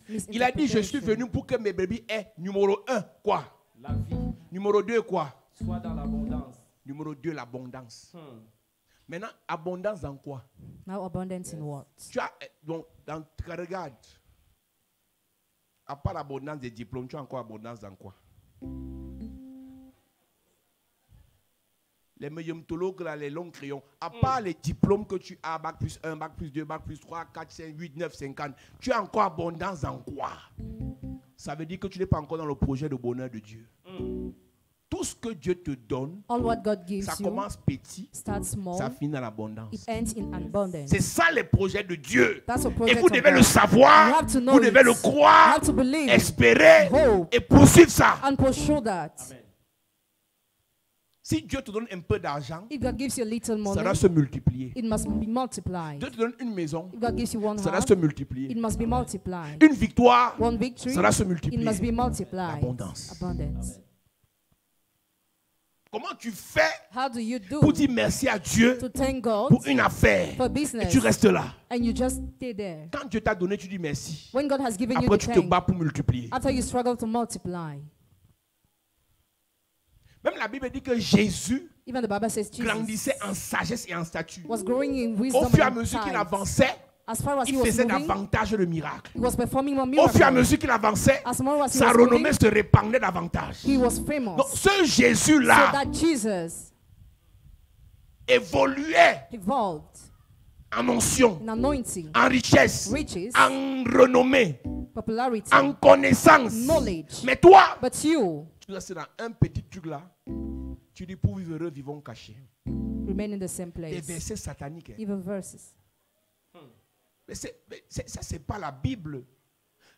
Yes. Il a dit je suis venu pour que mes brebis aient numéro 1, quoi? La vie Numéro 2, quoi? soit dans l'abondance. Numéro 2, l'abondance. Maintenant, abondance dans quoi? Now abundance in what? Tu as, donc, regarde. À part l'abondance des diplômes, tu as encore abondance dans quoi? Les médiumtologues, là, les longs crayons, à part les diplômes que tu as, bac plus 1, bac plus 2, bac plus 3, 4, 5, 8, 9, 50, tu as encore abondance dans quoi? Ça veut dire que tu n'es pas encore dans le projet de bonheur de Dieu. Tout ce que Dieu te donne, All what God gives ça you commence petit, starts small, ça finit dans l'abondance. it ends in abundance. C'est ça les projets de Dieu. That's a Et project vous of devez God. le savoir, You have to know vous devez it. le You croire, have to believe, espérer hope, et poursuivre ça. and pursue that. Amen. Si Dieu te donne un peu d'argent, If God gives you a little ça money, va se multiplier. it must be multiplied. Dieu te donne une maison, If God gives you one ça va house, se multiplier. it must be multiplied. Une victoire, One victory, ça va se it multiplier. must be multiplied. L'abondance. Abundance. Comment tu fais How do you do pour dire merci à Dieu to thank God pour une affaire for et business tu restes là? and you just stay there? Quand Dieu t'a donné, tu dis merci. When God has given you Après, the tu te thank, bats pour multiplier. after you struggle to multiply. Même la Bible dit que Jésus Even the Bible says Jesus grandissait en sagesse et en statut. was growing in Au wisdom fur et à and mesure qu'il size. avançait, As far as he il was faisait moving, davantage de miracles. he was performing more Au fur et à miracles. mesure qu'il avançait, As more as he sa was renommée moving, se répandait davantage. he was famous. Donc ce So Jésus-là that Jesus évoluait evolved en onction, in anointing, en richesse, riches, en renommée, popularity, en connaissance. knowledge. Mais toi, But you tu restes dans un petit truc là. Tu dis pour vivre heureux, vivons cachés. remain in the same Des place. versets sataniques. Hein. Even verses. Mais ça, c'est pas la Bible.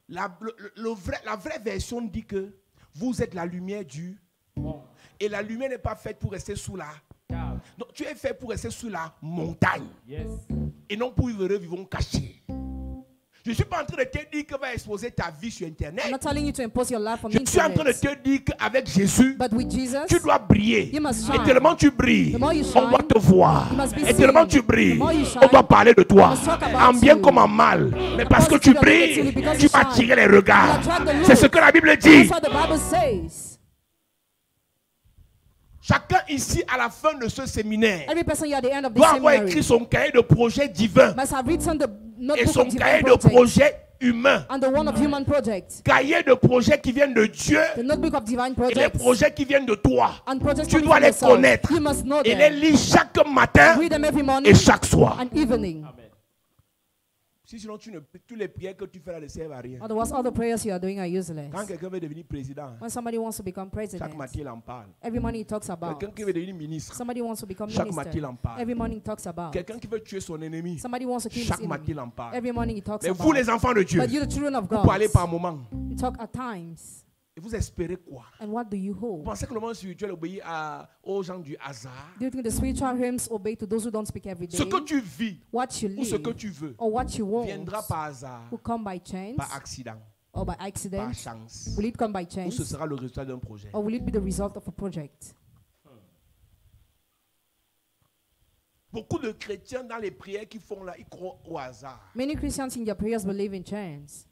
La vraie version dit que vous êtes la lumière du monde. Et la lumière n'est pas faite pour rester sous la. Car, Donc tu es fait pour rester sous la montagne. yes. Et non pour vivre heureux, vivons cachés. Je ne suis pas en train de te dire que va exposer ta vie sur I'm Internet. not telling you to impose your life on Je suis en train de internet. te dire qu'avec Jésus, But with Jesus, tu dois briller. you must Et shine. tellement tu brilles, The more you on doit shine, te voir. you must be Et tellement seen. tu brilles, The more you shine, on doit parler de toi. we must talk about En bien you. comme en mal. Mais parce que tu Positive or negatively, brilles, because tu you vas shine. attirer les You regards. attract the C'est ce look. que la Bible dit. That's what the Bible says. Chacun ici, à la fin de ce séminaire, Every person here at the end of the doit avoir seminary écrit son cahier de projet divin must have written the et notebook son of cahier divine de project projet humain. and the one of human project. Cahier de projet qui viennent de Dieu The notebook of divine et les projects projets qui viennent de toi. and projects Tu coming dois from les yourself. connaître You must know et les them. lire chaque matin Read them every morning et chaque soir. and evening. Amen. Si sinon, tous les prières que tu fais là ne servent à rien. Otherwise, all the prayers you are doing are useless. Quand quelqu'un veut devenir président, When somebody wants to become chaque president, matin il en parle. every morning he talks about. Quelqu'un qui veut devenir ministre, Somebody wants to become chaque matin il minister. en parle. Every morning he talks about. Quelqu'un qui veut tuer son ennemi, Somebody wants to kill his chaque matin enemy. il en parle. Every morning he talks Mais about. vous les enfants de Dieu, But you, the children of vous God, parlez par moment. you talk at times. Et vous espérez quoi? And what do you Vous hope? pensez que le monde spirituel obéit aux gens du hasard? Do you think the spiritual realms obey to those who don't speak every day? Ce que tu vis What you ou ce que live tu veux or what you want viendra par hasard, will come by chance par accident, or by par accident? chance. Will it come by Ou ce chance sera le résultat d'un projet. or will it be the result of a project? Beaucoup de chrétiens dans les prières qu'ils font là, ils croient au hasard. Many Christians in their prayers believe in chance.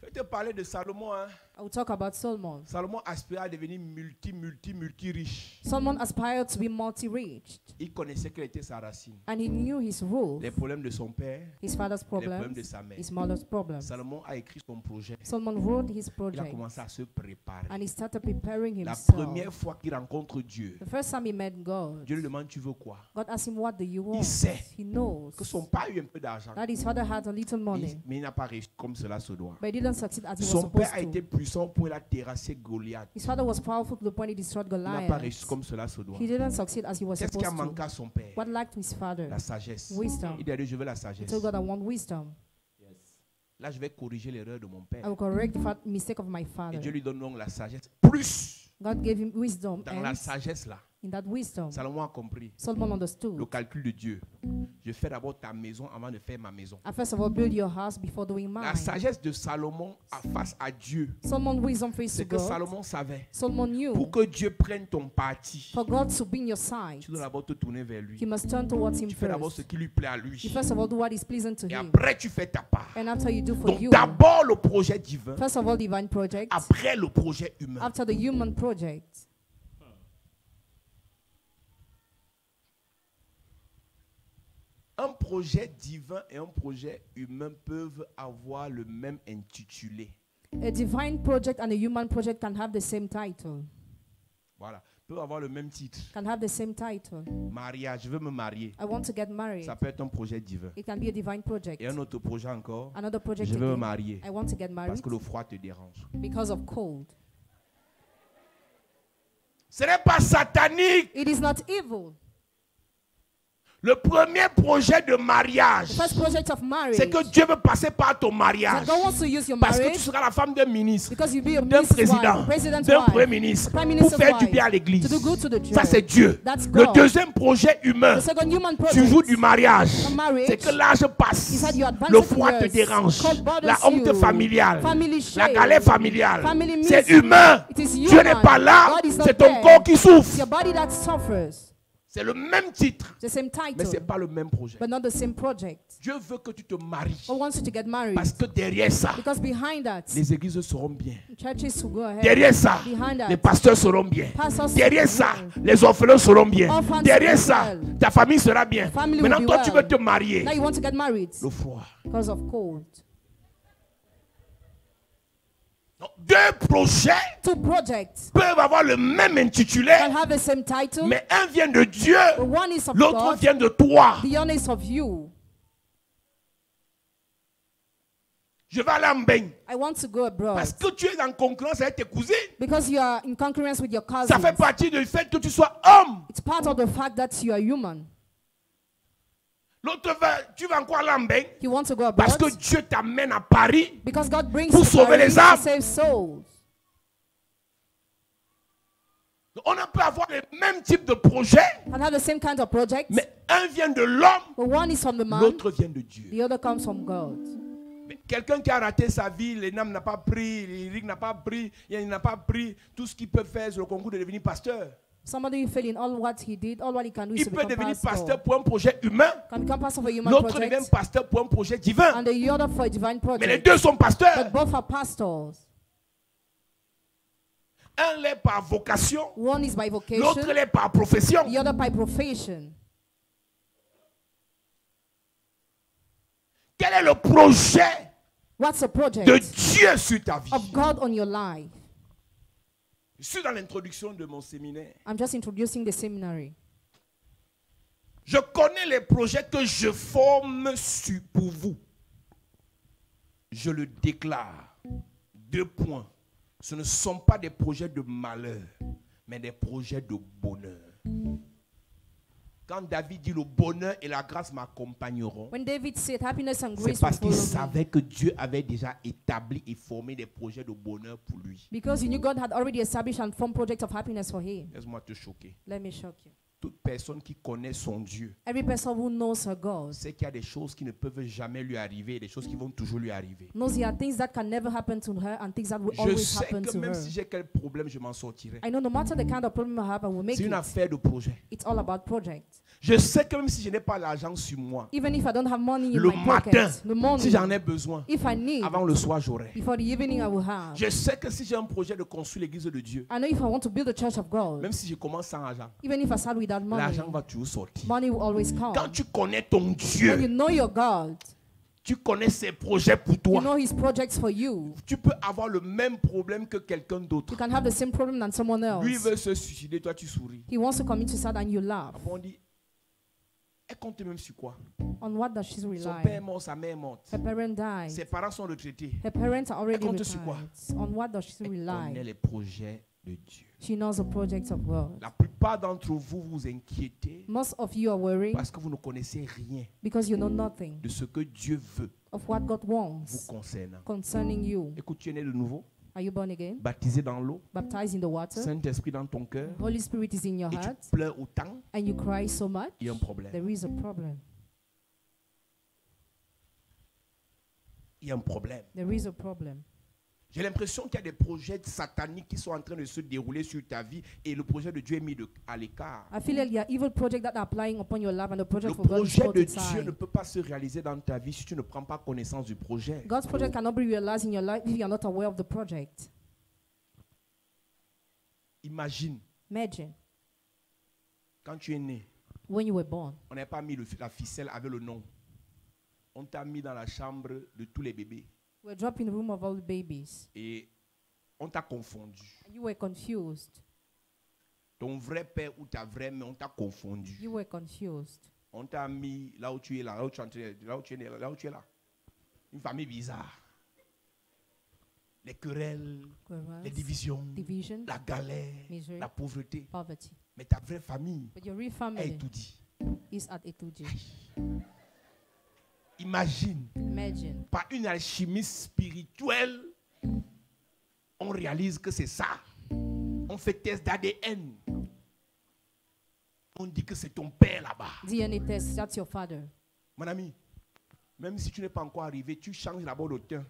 Je vais te parler de Salomon. Hein. I will talk about Solomon. Salomon aspirait à devenir multi riche. Solomon aspired to be multi-rich Il connaissait quelle était sa racine. and he knew his rule, Les problèmes de son père, his father's les problèmes problems, de sa mère. his mother's problems. Salomon a écrit son projet. Solomon wrote his Il a project commencé à se préparer. and he started preparing La himself. première fois qu'il rencontre Dieu, The first time he met God, Dieu lui demande tu veux quoi? God asked him, what do you want? sait He knows Que son père a eu un peu d'argent, that his father had a little money, mais il n'a pas réussi comme cela se doit. but he didn't succeed as he was Son père supposed a été to. puissant pour il a terrassé Goliath. His father was powerful to the point he destroyed Il n'a pas réussi Goliath. comme cela se doit. He didn't succeed as he was Qu'est-ce qui a supposed manqué to. à son père? What lacked his father? La sagesse. Wisdom. Il a dit je veux la He sagesse. told God, I want wisdom. Yes. Là je vais corriger l'erreur de mon I père. will correct the mistake of my Et father. Dieu lui donne donc la sagesse. Plus God gave him wisdom, dans la and sagesse là, in that wisdom, Salomon a compris Solomon le understood. calcul de Dieu. Je fais d'abord ta maison avant de faire ma maison. First of all, build your house before doing La mine. sagesse de Salomon face à Dieu, Solomon wisdom face c'est to que God. Salomon savait. Solomon knew Pour que Dieu prenne ton parti, for God to be in your side, tu dois d'abord te tourner vers lui. you must turn towards him Tu fais d'abord ce first. qui lui plaît à You lui. first of all do what is pleasing to Et him. après, tu fais ta part. And after you do for Donc you, d'abord le projet divin, first of all divine project, après le projet humain. after the human project. Un projet divin et un projet humain peuvent avoir le même intitulé. A divine project and a human project can have the same title. Voilà. Peuvent avoir le même titre. Can have the same title. Mariage, je veux me marier. I want to get married. Ça peut être un projet divin. It can be a divine project. Et un autre projet encore. Another project Je veux me again. marier. I want to get Parce married que le froid te dérange. because of cold. Ce n'est pas satanique. It is not evil. Le premier projet de mariage, The first project of marriage. c'est que Dieu veut passer par ton that mariage. God wants to use your Parce que tu marriage seras la femme d'un ministre, because you be a d'un minister's président, wife, president's d'un wife, premier ministre, prime pour minister's faire du wife, bien à l'église. to do good to the church. Ça, c'est Dieu. That's Le God. deuxième projet humain, The second human tu project joues du mariage. of marriage C'est que l'âge is passe. that you advance Le in froid te years. dérange. Cold bothers La honte you. familiale. Family La shame. galère familiale. Family C'est misery. humain. It is Dieu n'est human. pas là. God is not C'est ton there. corps qui It's souffre. your body that suffers. C'est le même titre, The same mais ce n'est title, pas le même projet. but not the same project. Dieu veut que tu te maries. God wants you to get married Parce que derrière ça, because behind that, les églises seront bien. churches will go ahead. Derrière ça, Behind that, les pasteurs seront bien. pastors Derrière will ça, well. les orphelins seront bien. Orphans Derrière will ça, well. ta famille sera bien. Family Maintenant, will be toi, tu well. veux te marier. Now you want to get married Le froid. because of cold. Donc, deux projets Two projects peuvent avoir le même intitulé, can have the same title, mais un vient de Dieu, but one is of l'autre God, vient de toi. the other is of you. Je vais aller en Mbeng I want to go abroad parce que tu es en concurrence avec tes cousines. because you are in concurrence with your Ça fait cousins. partie du fait que tu sois homme. It's part of the fact that you are human. L'autre tu vas encore aller en Mbeng You want to go parce abroad que Dieu t'amène à Paris. because God brings pour you sauver Paris les âmes. to save souls. On peut avoir le même type de projet, Can have the same kind of project, mais un vient de l'homme, but one is from the man, l'autre vient de Dieu. the other comes from God. Mais quelqu'un qui a raté sa vie, l'ENAM n'a pas pris, l'IRIC n'a pas pris, il n'a pas pris, tout ce qu'il peut faire, c'est le concours de devenir pasteur. Somebody who failed in all what he did, all what he can do is Il to peut become devenir pastor. pasteur pour un projet humain, Can become pastor for a human l'autre devient project, pasteur pour un projet divin. and the other for a divine Mais les project. deux sont pasteurs. But both are pastors. Un l'est par vocation, One is by vocation, l'autre l'est par profession. the other by profession. Quel est le projet What's the project de Dieu sur ta vie? of God on your life? Je suis dans l'introduction de mon séminaire. I'm just introducing the seminary. Je connais les projets que je forme pour vous. Je le déclare. 2 points. Ce ne sont pas des projets de malheur, mais des projets de bonheur. Quand David dit le bonheur et la grâce m'accompagneront, When David said happiness and c'est grace will parce qu'il follow me, savait que Dieu avait déjà établi et formé des projets de bonheur pour lui. because he knew God had already established and formed projects of happiness for him. Laisse-moi te choquer. Let me shock you. Toute personne qui connaît son Dieu Every person who knows her God sait qu'il y a des choses qui ne peuvent jamais lui arriver et des choses qui vont toujours lui arriver. knows there are things that can never happen to her and things that will Je always sais happen que to même her. si j'ai quel problème, je m'en sortirai. I know no matter the kind of problem I have, I will make C'est une it. affaire de projet. It's all about project. Je sais que même si je n'ai pas l'argent sur moi, Even if I don't have money in le my matin, pocket, the morning, si j'en ai besoin, if I need, avant le soir, j'aurai. before the evening I will have. Je sais que si j'ai un projet de construire l'église de Dieu, I know if I want to build the church of God, même si je commence sans argent, even if I start without money, l'argent va toujours sortir. money will always come. Quand tu connais ton When you Dieu, know your God, tu connais ses projets pour you toi, know His projects for you. tu peux avoir le même problème que quelqu'un d'autre. You can have the same problem than someone Lui else. veut se suicider, toi tu souris. He wants to commit suicide and you laugh. Après on dit, elle compte même sur quoi? On what does she Son père est rely? mort, sa mère est morte. Her parent died. Ses parents sont retraités. Her parents are already compte sur quoi? retired. On what does she Elle connaît rely? les projets de Dieu. She knows the projects of God. La plupart d'entre vous vous inquiétez Most of you are worried parce que vous ne connaissez rien because you know nothing de ce que Dieu veut of what God vous wants concernant. concerning you. Écoute, tu es né de nouveau, Are you born again? baptisé dans l'eau, Baptized in the water? Saint-Esprit dans ton cœur, Holy Spirit is in your et tu heart pleures autant, and you cry so much? il y a un problème. There is a problem. Il y a un problème. There is a problem. J'ai l'impression qu'il y a des projets sataniques qui sont en train de se dérouler sur ta vie et le projet de Dieu est mis à l'écart. I feel like there are evil projects that are applying upon your life and the project Le for God is projet put de Dieu aside. ne peut pas se réaliser dans ta vie si tu ne prends pas connaissance du projet. God's project cannot be realized in your life if you are not aware of the project. Imagine, Imagine quand tu es né, When you were born, on n'avait pas mis la ficelle avec le nom. On t'a mis dans la chambre de tous les bébés. you were dropped in the room of all the babies. Et on t'a confondu. And you were confused. Ton vrai père ou ta vraie mère, on t'a confondu. You were confused. On t'a mis là où tu es là, là où tu es là, là où tu es là. Une famille bizarre. Les querelles, Quarrels, les divisions, division, la galère, misery, la pauvreté. poverty. Mais ta vraie famille, But your real elle family tout dit. is at Etuji. Imagine, Imagine. par une alchimie spirituelle, on réalise que c'est ça. On fait test d'ADN. On dit que c'est ton père là-bas. DNA test, that's your father. Mon ami, même si tu n'es pas encore arrivé, tu changes d'abord de teint.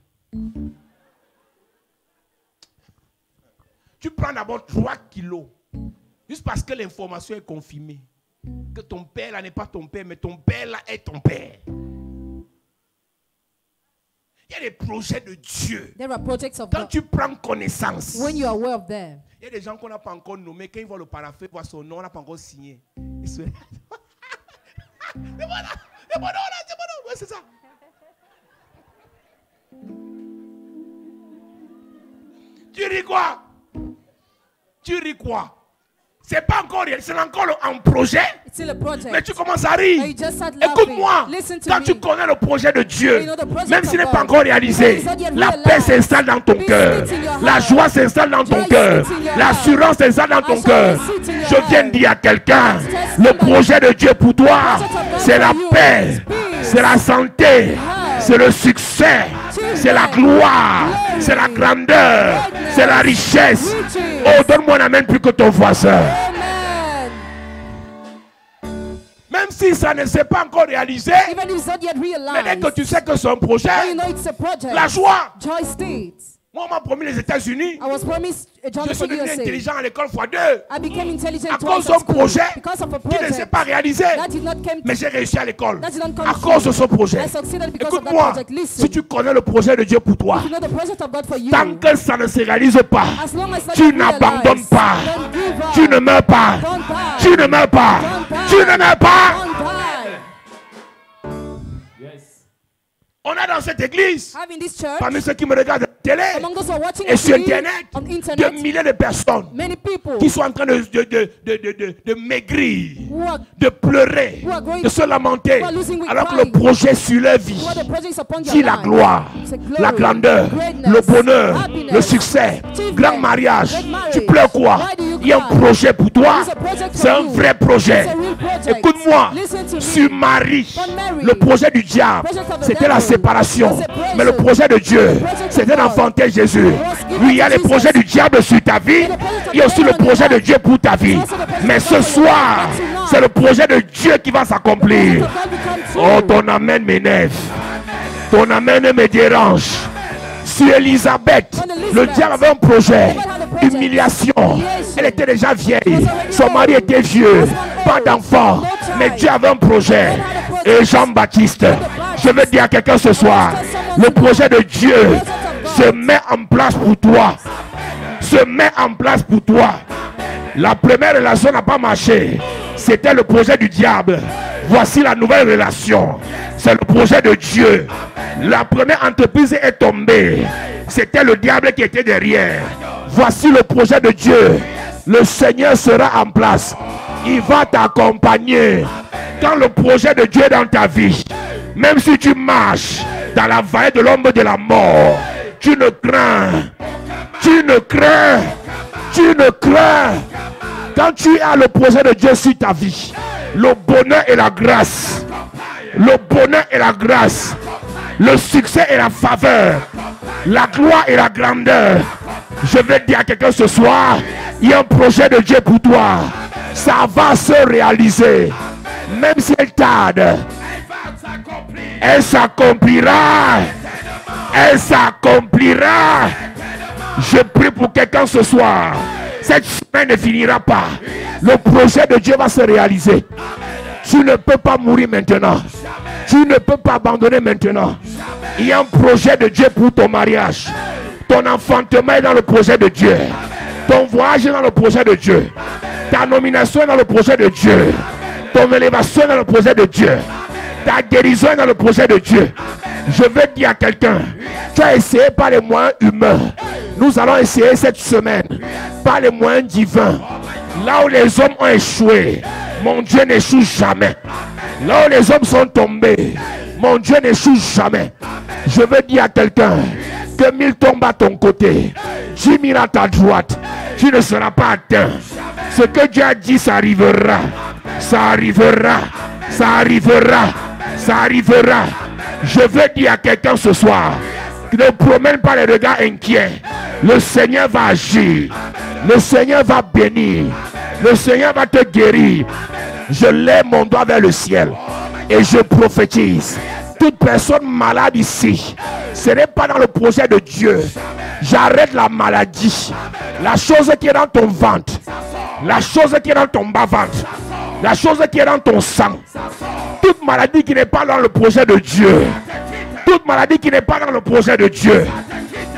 Tu prends d'abord 3 kilos. Juste parce que l'information est confirmée. Que ton père là n'est pas ton père, mais ton père là est ton père. Il y a des projets de Dieu. There are projects of Quand God. tu prends connaissance, When you are aware of them, il y a des gens qu'on n'a pas encore nommés. Quand ils voient le paraphrase, voient son nom, on n'a pas encore signé. Ils se... C'est mon nom, c'est mon nom. Ouais, c'est ça. Tu ris quoi? Tu ris quoi? C'est pas encore, c'est encore en projet. it's still a project. Mais tu commences à rire. And you just start laughing. Écoute-moi, Listen to quand me. tu connais le projet de Dieu, You know the project même of s'il n'est God. pas encore réalisé, It's not yet la realized. paix s'installe dans ton Peace cœur, sits in your la heart. joie s'installe dans ton Joy cœur, sits in your l'assurance s'installe dans ton Assurance cœur. sits in your Je viens de heart. dire à quelqu'un, Just tell le somebody. projet de Dieu pour toi, project of God c'est for la you. paix, Peace. c'est la santé, Health. c'est le succès, c'est la gloire, Glory. c'est la grandeur, Greatness. c'est la richesse. Riches. Oh, donne-moi un amen plus que ton voisin. Amen. Même si ça ne s'est pas encore réalisé, Even if it's not yet mais dès realized, que tu sais que c'est un projet, but you know it's a project. la joie. Joy states. Moi, on m'a promis les États-Unis. I was promised a job Je for suis devenu USA. intelligent à l'école x2. I became intelligent À twice cause at d'un school projet because of a qui ne s'est project pas réalisé. that did not come Mais j'ai réussi à l'école. that did not come À true. cause de ce projet. I succeeded because of that Écoute-moi, project. Listen, si tu connais le projet de Dieu pour toi, you know the project of God for you. tant que ça ne se réalise pas, As long as tu n'abandonnes pas. Don't give up. Tu ne meurs pas. Don't die. Tu ne meurs pas. Don't die. Tu ne meurs pas. Don't die. Yes. On a dans cette église, Having this church, parmi ceux qui me regardent à la télé among those who are watching et on sur TV, Internet, on de internet, milliers de personnes many people qui sont en train de maigrir, who are de pleurer, Who are going- de se lamenter, who are losing with alors que le pride. projet sur leur vie who are the projects upon their dit la life. gloire, It's a glory, la grandeur, greatness, le bonheur, happiness, le succès, achievement, grand mariage. great marriage. Tu pleures quoi? Why do you Il y a un cry? projet pour toi. It's a project C'est for un you. vrai projet. It's a real project. Écoute-moi, Listen to me. sur Marie, On Mary, le projet du diable, project of the c'était la devil séparation. was separation. Mais le projet de Dieu, project of c'était God d'enfanter Jésus. was given Oui, il y a to les Jesus. projets du diable sur ta vie. And the project of Il y a aussi God le on your projet de life. Dieu pour ta vie. also the project Mais of ce God for your soir, life. But tonight, c'est le projet de Dieu qui va s'accomplir. the project of God become true. Oh, ton amen m'énerve. Ton amen me dérange. Sur Elisabeth, le diable avait un projet. Humiliation. Elle était déjà vieille. Son mari était vieux. Pas d'enfant. Mais Dieu avait un projet. Et Jean-Baptiste, je veux dire à quelqu'un ce soir, le projet de Dieu se met en place pour toi. Se met en place pour toi. La première relation n'a pas marché. C'était le projet du diable. Voici la nouvelle relation. C'est le projet de Dieu. La première entreprise est tombée. C'était le diable qui était derrière. Voici le projet de Dieu. Le Seigneur sera en place. Il va t'accompagner. Quand le projet de Dieu est dans ta vie, même si tu marches dans la vallée de l'ombre de la mort, tu ne crains. Tu ne crains. Tu ne crains. Quand tu as le projet de Dieu sur ta vie, le bonheur et la grâce, le bonheur et la grâce, le succès et la faveur, la gloire et la grandeur. Je vais dire à quelqu'un ce soir, il y a un projet de Dieu pour toi. Ça va se réaliser. Même si elle tarde, elle s'accomplira. Elle s'accomplira. Je prie pour quelqu'un ce soir. Cette semaine ne finira pas. Le projet de Dieu va se réaliser. Tu ne peux pas mourir maintenant. Tu ne peux pas abandonner maintenant. Il y a un projet de Dieu pour ton mariage. Ton enfantement est dans le projet de Dieu. Ton voyage est dans le projet de Dieu. Ta nomination est dans le projet de Dieu. Ton élévation est dans le projet de Dieu. Ta guérison est dans le projet de Dieu. Je veux dire à quelqu'un, tu as essayé par les moyens humains. Nous allons essayer cette semaine par les moyens divins. Là où les hommes ont échoué, mon Dieu n'échoue jamais. Là où les hommes sont tombés, mon Dieu n'échoue jamais. Je veux dire à quelqu'un que 1000 tombent à ton côté, 10 000 à ta droite, tu ne seras pas atteint. Ce que Dieu a dit, ça arrivera. Ça arrivera. Ça arrivera. Ça arrivera. Je veux dire à quelqu'un ce soir, ne promène pas les regards inquiets. Le Seigneur va agir. Le Seigneur va bénir. Le Seigneur va te guérir. Je lève mon doigt vers le ciel et je prophétise. Toute personne malade ici, ce n'est pas dans le projet de Dieu. J'arrête la maladie. La chose qui est dans ton ventre, la chose qui est dans ton bas-ventre, la chose qui est dans ton sang. Toute maladie qui n'est pas dans le projet de Dieu. Toute maladie qui n'est pas dans le projet de Dieu.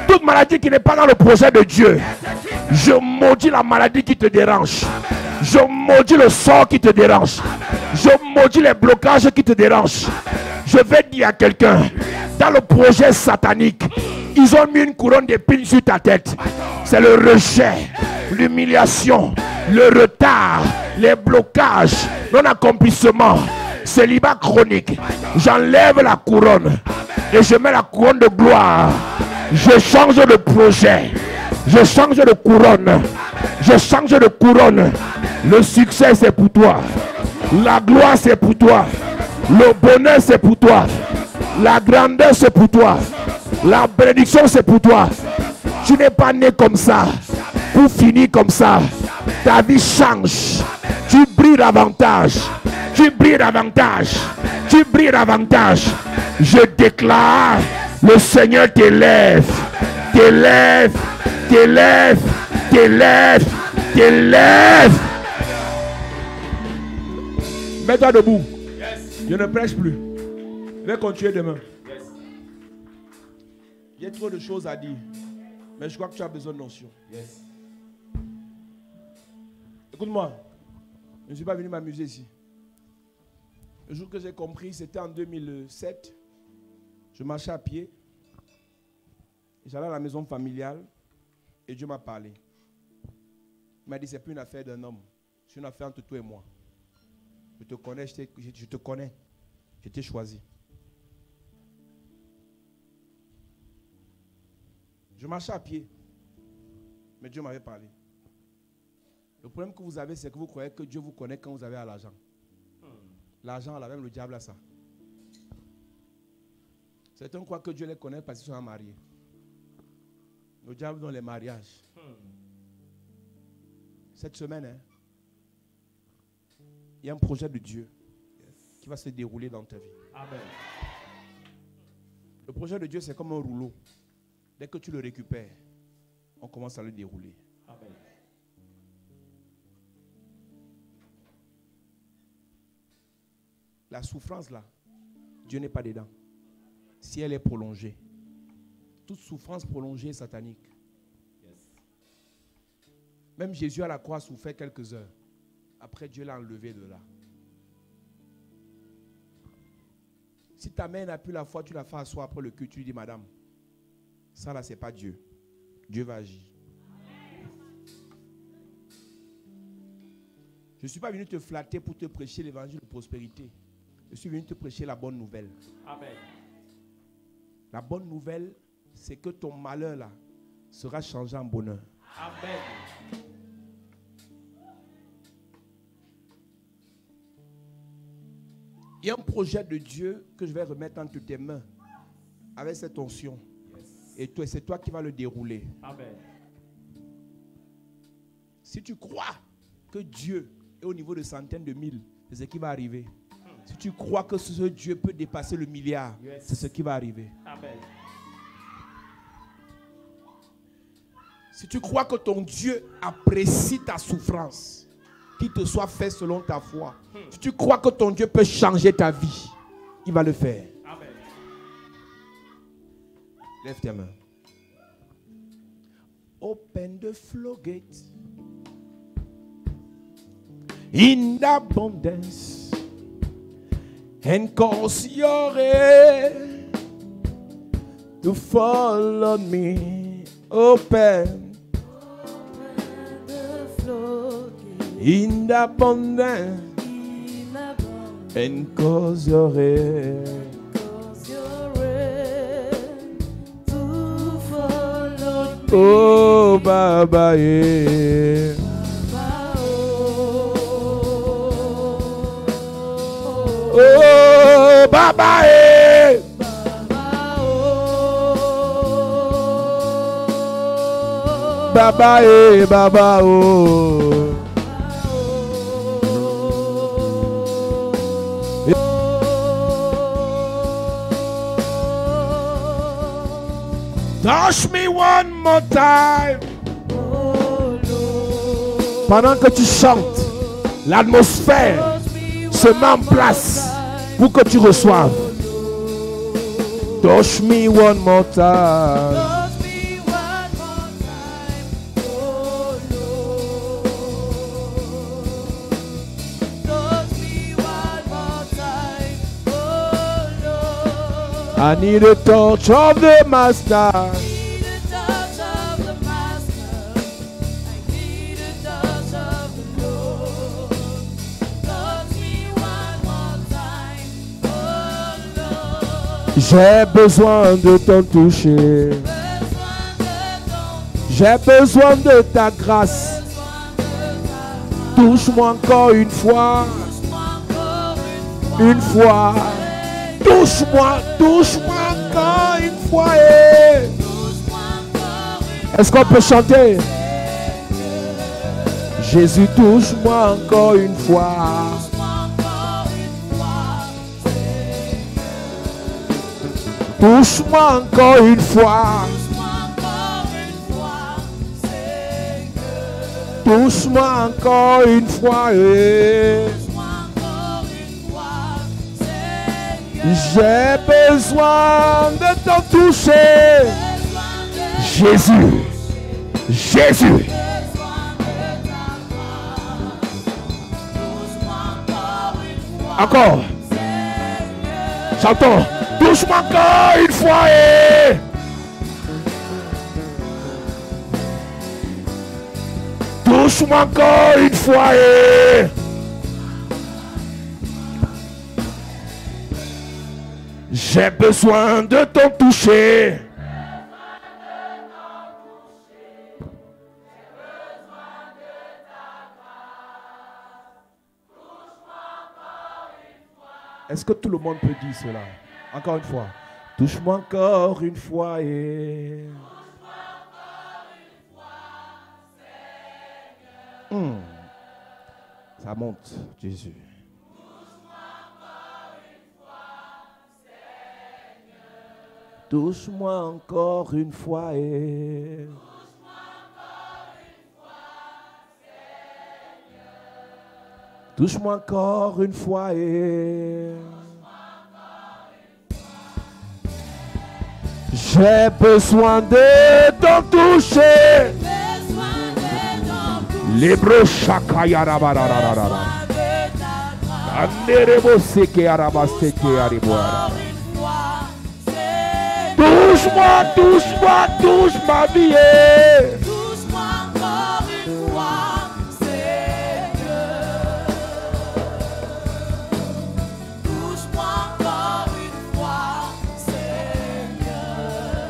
Toute maladie qui n'est pas dans le projet de Dieu. Je maudis la maladie qui te dérange. Je maudis le sort qui te dérange. Je maudis les blocages qui te dérangent. Je vais dire à quelqu'un, dans le projet satanique, ils ont mis une couronne d'épines sur ta tête. C'est le rejet, l'humiliation, le retard, les blocages, non-accomplissement, célibat chronique. J'enlève la couronne et je mets la couronne de gloire. Je change de projet. Je change de couronne. Je change de couronne. Le succès c'est pour toi. La gloire c'est pour toi. Le bonheur c'est pour toi. La grandeur c'est pour toi. La bénédiction c'est pour toi. Tu n'es pas né comme ça pour finir comme ça. Ta vie change. Tu brilles davantage. Tu brilles davantage. Tu brilles davantage. Je déclare, le Seigneur t'élève. T'élève. T'élève. T'élève. T'élève. Mets-toi debout. Je ne prêche plus. Je vais continuer demain. Il y a trop de choses à dire. Mais je crois que tu as besoin de notion. Écoute-moi. Je ne suis pas venu m'amuser ici. Le jour que j'ai compris, c'était en 2007. Je marchais à pied. J'allais à la maison familiale. Et Dieu m'a parlé. Il m'a dit, ce n'est plus une affaire d'un homme. C'est une affaire entre toi et moi. Je te connais, je te connais. Je t'ai choisi. Je marchais à pied. Mais Dieu m'avait parlé. Le problème que vous avez, c'est que vous croyez que Dieu vous connaît quand vous avez à l'argent. L'argent, là, même le diable a ça. Certains croient que Dieu les connaît parce qu'ils sont mariés. Le diable dans les mariages. Cette semaine, hein, il y a un projet de Dieu qui va se dérouler dans ta vie. Amen. Le projet de Dieu, c'est comme un rouleau. Dès que tu le récupères, on commence à le dérouler. Amen. La souffrance là, Dieu n'est pas dedans. Si elle est prolongée, toute souffrance prolongée est satanique. Même Jésus à la croix souffrait quelques heures. Après, Dieu l'a enlevé de là. Si ta mère n'a plus la foi, tu la fais asseoir après le culte, tu lui dis, madame, ça là, c'est pas Dieu. Dieu va agir. Je ne suis pas venu te flatter pour te prêcher l'évangile de prospérité. Je suis venu te prêcher la bonne nouvelle. Amen. La bonne nouvelle, c'est que ton malheur là sera changé en bonheur. Amen. Il y a un projet de Dieu que je vais remettre entre tes mains avec cette onction. Et toi, c'est toi qui vas le dérouler. Amen. Si tu crois que Dieu est au niveau de centaines de mille, c'est ce qui va arriver. Si tu crois que ce Dieu peut dépasser le milliard, c'est ce qui va arriver. Amen. Si tu crois que ton Dieu apprécie ta souffrance, qu'il te soit fait selon ta foi. Si tu crois que ton Dieu peut changer ta vie, il va le faire. Amen. Lève tes mains. Open the floodgates in abundance. and cause your hand to fall on me. Open the floodgate in the abundance in abundance, and cause your hand. cause your rain to fall on me. Oh, Baba, yeah. Oh, Baba, eh. Baba, eh, Baba, oh. Touch me one more time. Pendant que tu chantes, l'atmosphère se met en place pour que tu reçoives. Touch me one more time. Touch me one more time, oh Lord. Touch me one more time, oh Lord. I need a touch of the Master. Need a touch of the Master. I need a touch of the Lord. Touch me one more time, oh Lord. J'ai besoin de ton toucher. J'ai besoin de ta grâce. Touche-moi encore une fois. Une fois. Touche-moi, touche-moi encore une fois. eh. Est-ce qu'on peut chanter? Jésus, touche-moi encore une fois. Touche-moi encore une fois. Touche-moi encore une fois. eh. J'ai besoin de t'en toucher. Jésus. Jésus. Encore. Chantons. Touche-moi encore une fois. eh. Touche-moi encore une fois. eh. J'ai besoin de ton toucher. Est-ce que tout le monde peut dire cela? Encore une fois. Touche-moi encore une fois. Et... Ça monte, Jésus. Touche-moi encore une fois. Et... Touche-moi encore une fois. Et... J'ai besoin de t'en toucher. Libre chakaya rabarararara. Anderebo seke araba seke ariboara. Touche-moi, touche-moi, touche ma vie. Touche-moi encore une fois, Seigneur. Touche-moi encore une fois, Seigneur.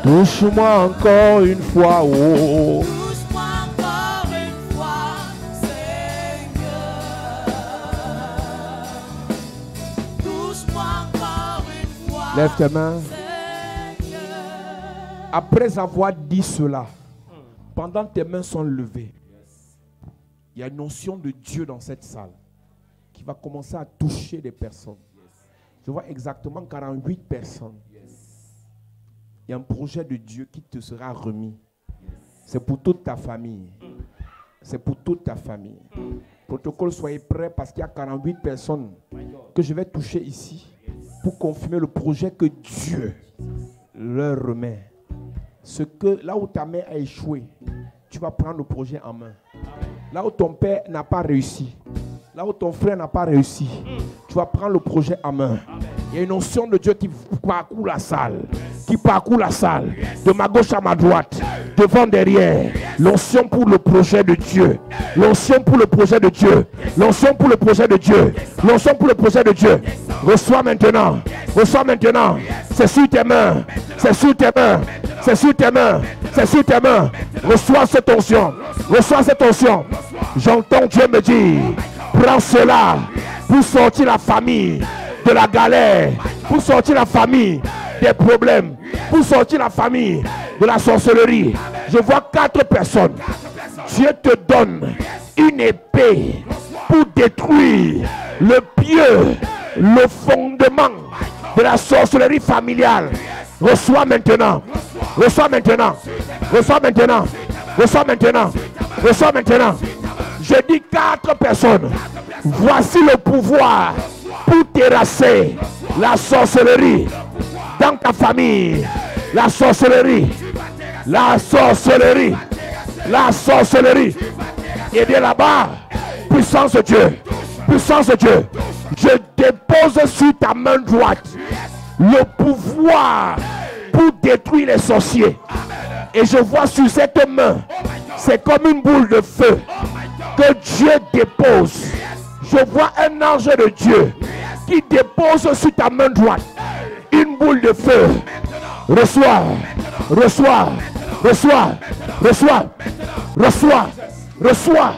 Touche-moi encore une fois. Oh. Touche-moi encore une fois, Seigneur. Touche-moi encore une fois. Lève tes mains. Après avoir dit cela, pendant que tes mains sont levées, il y a une notion de Dieu dans cette salle qui va commencer à toucher des personnes. Je vois exactement 48 personnes. Il y a un projet de Dieu qui te sera remis. C'est pour toute ta famille. C'est pour toute ta famille. Protocole, soyez prêts parce qu'il y a 48 personnes que je vais toucher ici pour confirmer le projet que Dieu leur remet. Ce que là où ta mère a échoué, tu vas prendre le projet en main. Là où ton père n'a pas réussi, Là où ton frère n'a pas réussi, tu vas prendre le projet en main. Il y a une onction de Dieu qui parcourt la salle. Qui parcourt la salle. De ma gauche à ma droite. Devant, derrière. L'onction pour le projet de Dieu. L'onction pour le projet de Dieu. L'onction pour le projet de Dieu. L'onction pour le projet de Dieu. Reçois maintenant. Reçois maintenant. C'est sur tes mains. C'est sur tes mains. C'est sur tes mains. C'est sur tes mains. Reçois cette onction. Reçois cette onction. J'entends Dieu me dire, prends cela pour sortir la famille de la galère, pour sortir la famille des problèmes, pour sortir la famille de la sorcellerie. Je vois 4 personnes. Dieu te donne une épée pour détruire le pieu, le fondement de la sorcellerie familiale. Reçois maintenant. Reçois maintenant. Reçois maintenant. Reçois maintenant. Reçois maintenant. Je dis 4 personnes. Voici le pouvoir pour terrasser la sorcellerie dans ta famille. La sorcellerie. La sorcellerie. La sorcellerie. Et bien là-bas, puissance de Dieu. Puissance de Dieu. Je dépose sur ta main droite le pouvoir pour détruire les sorciers. Et je vois sur cette main, c'est comme une boule de feu que Dieu dépose. Je vois un ange de Dieu qui dépose sur ta main droite une boule de feu. Reçois, reçois, reçois, reçois, reçois, reçois,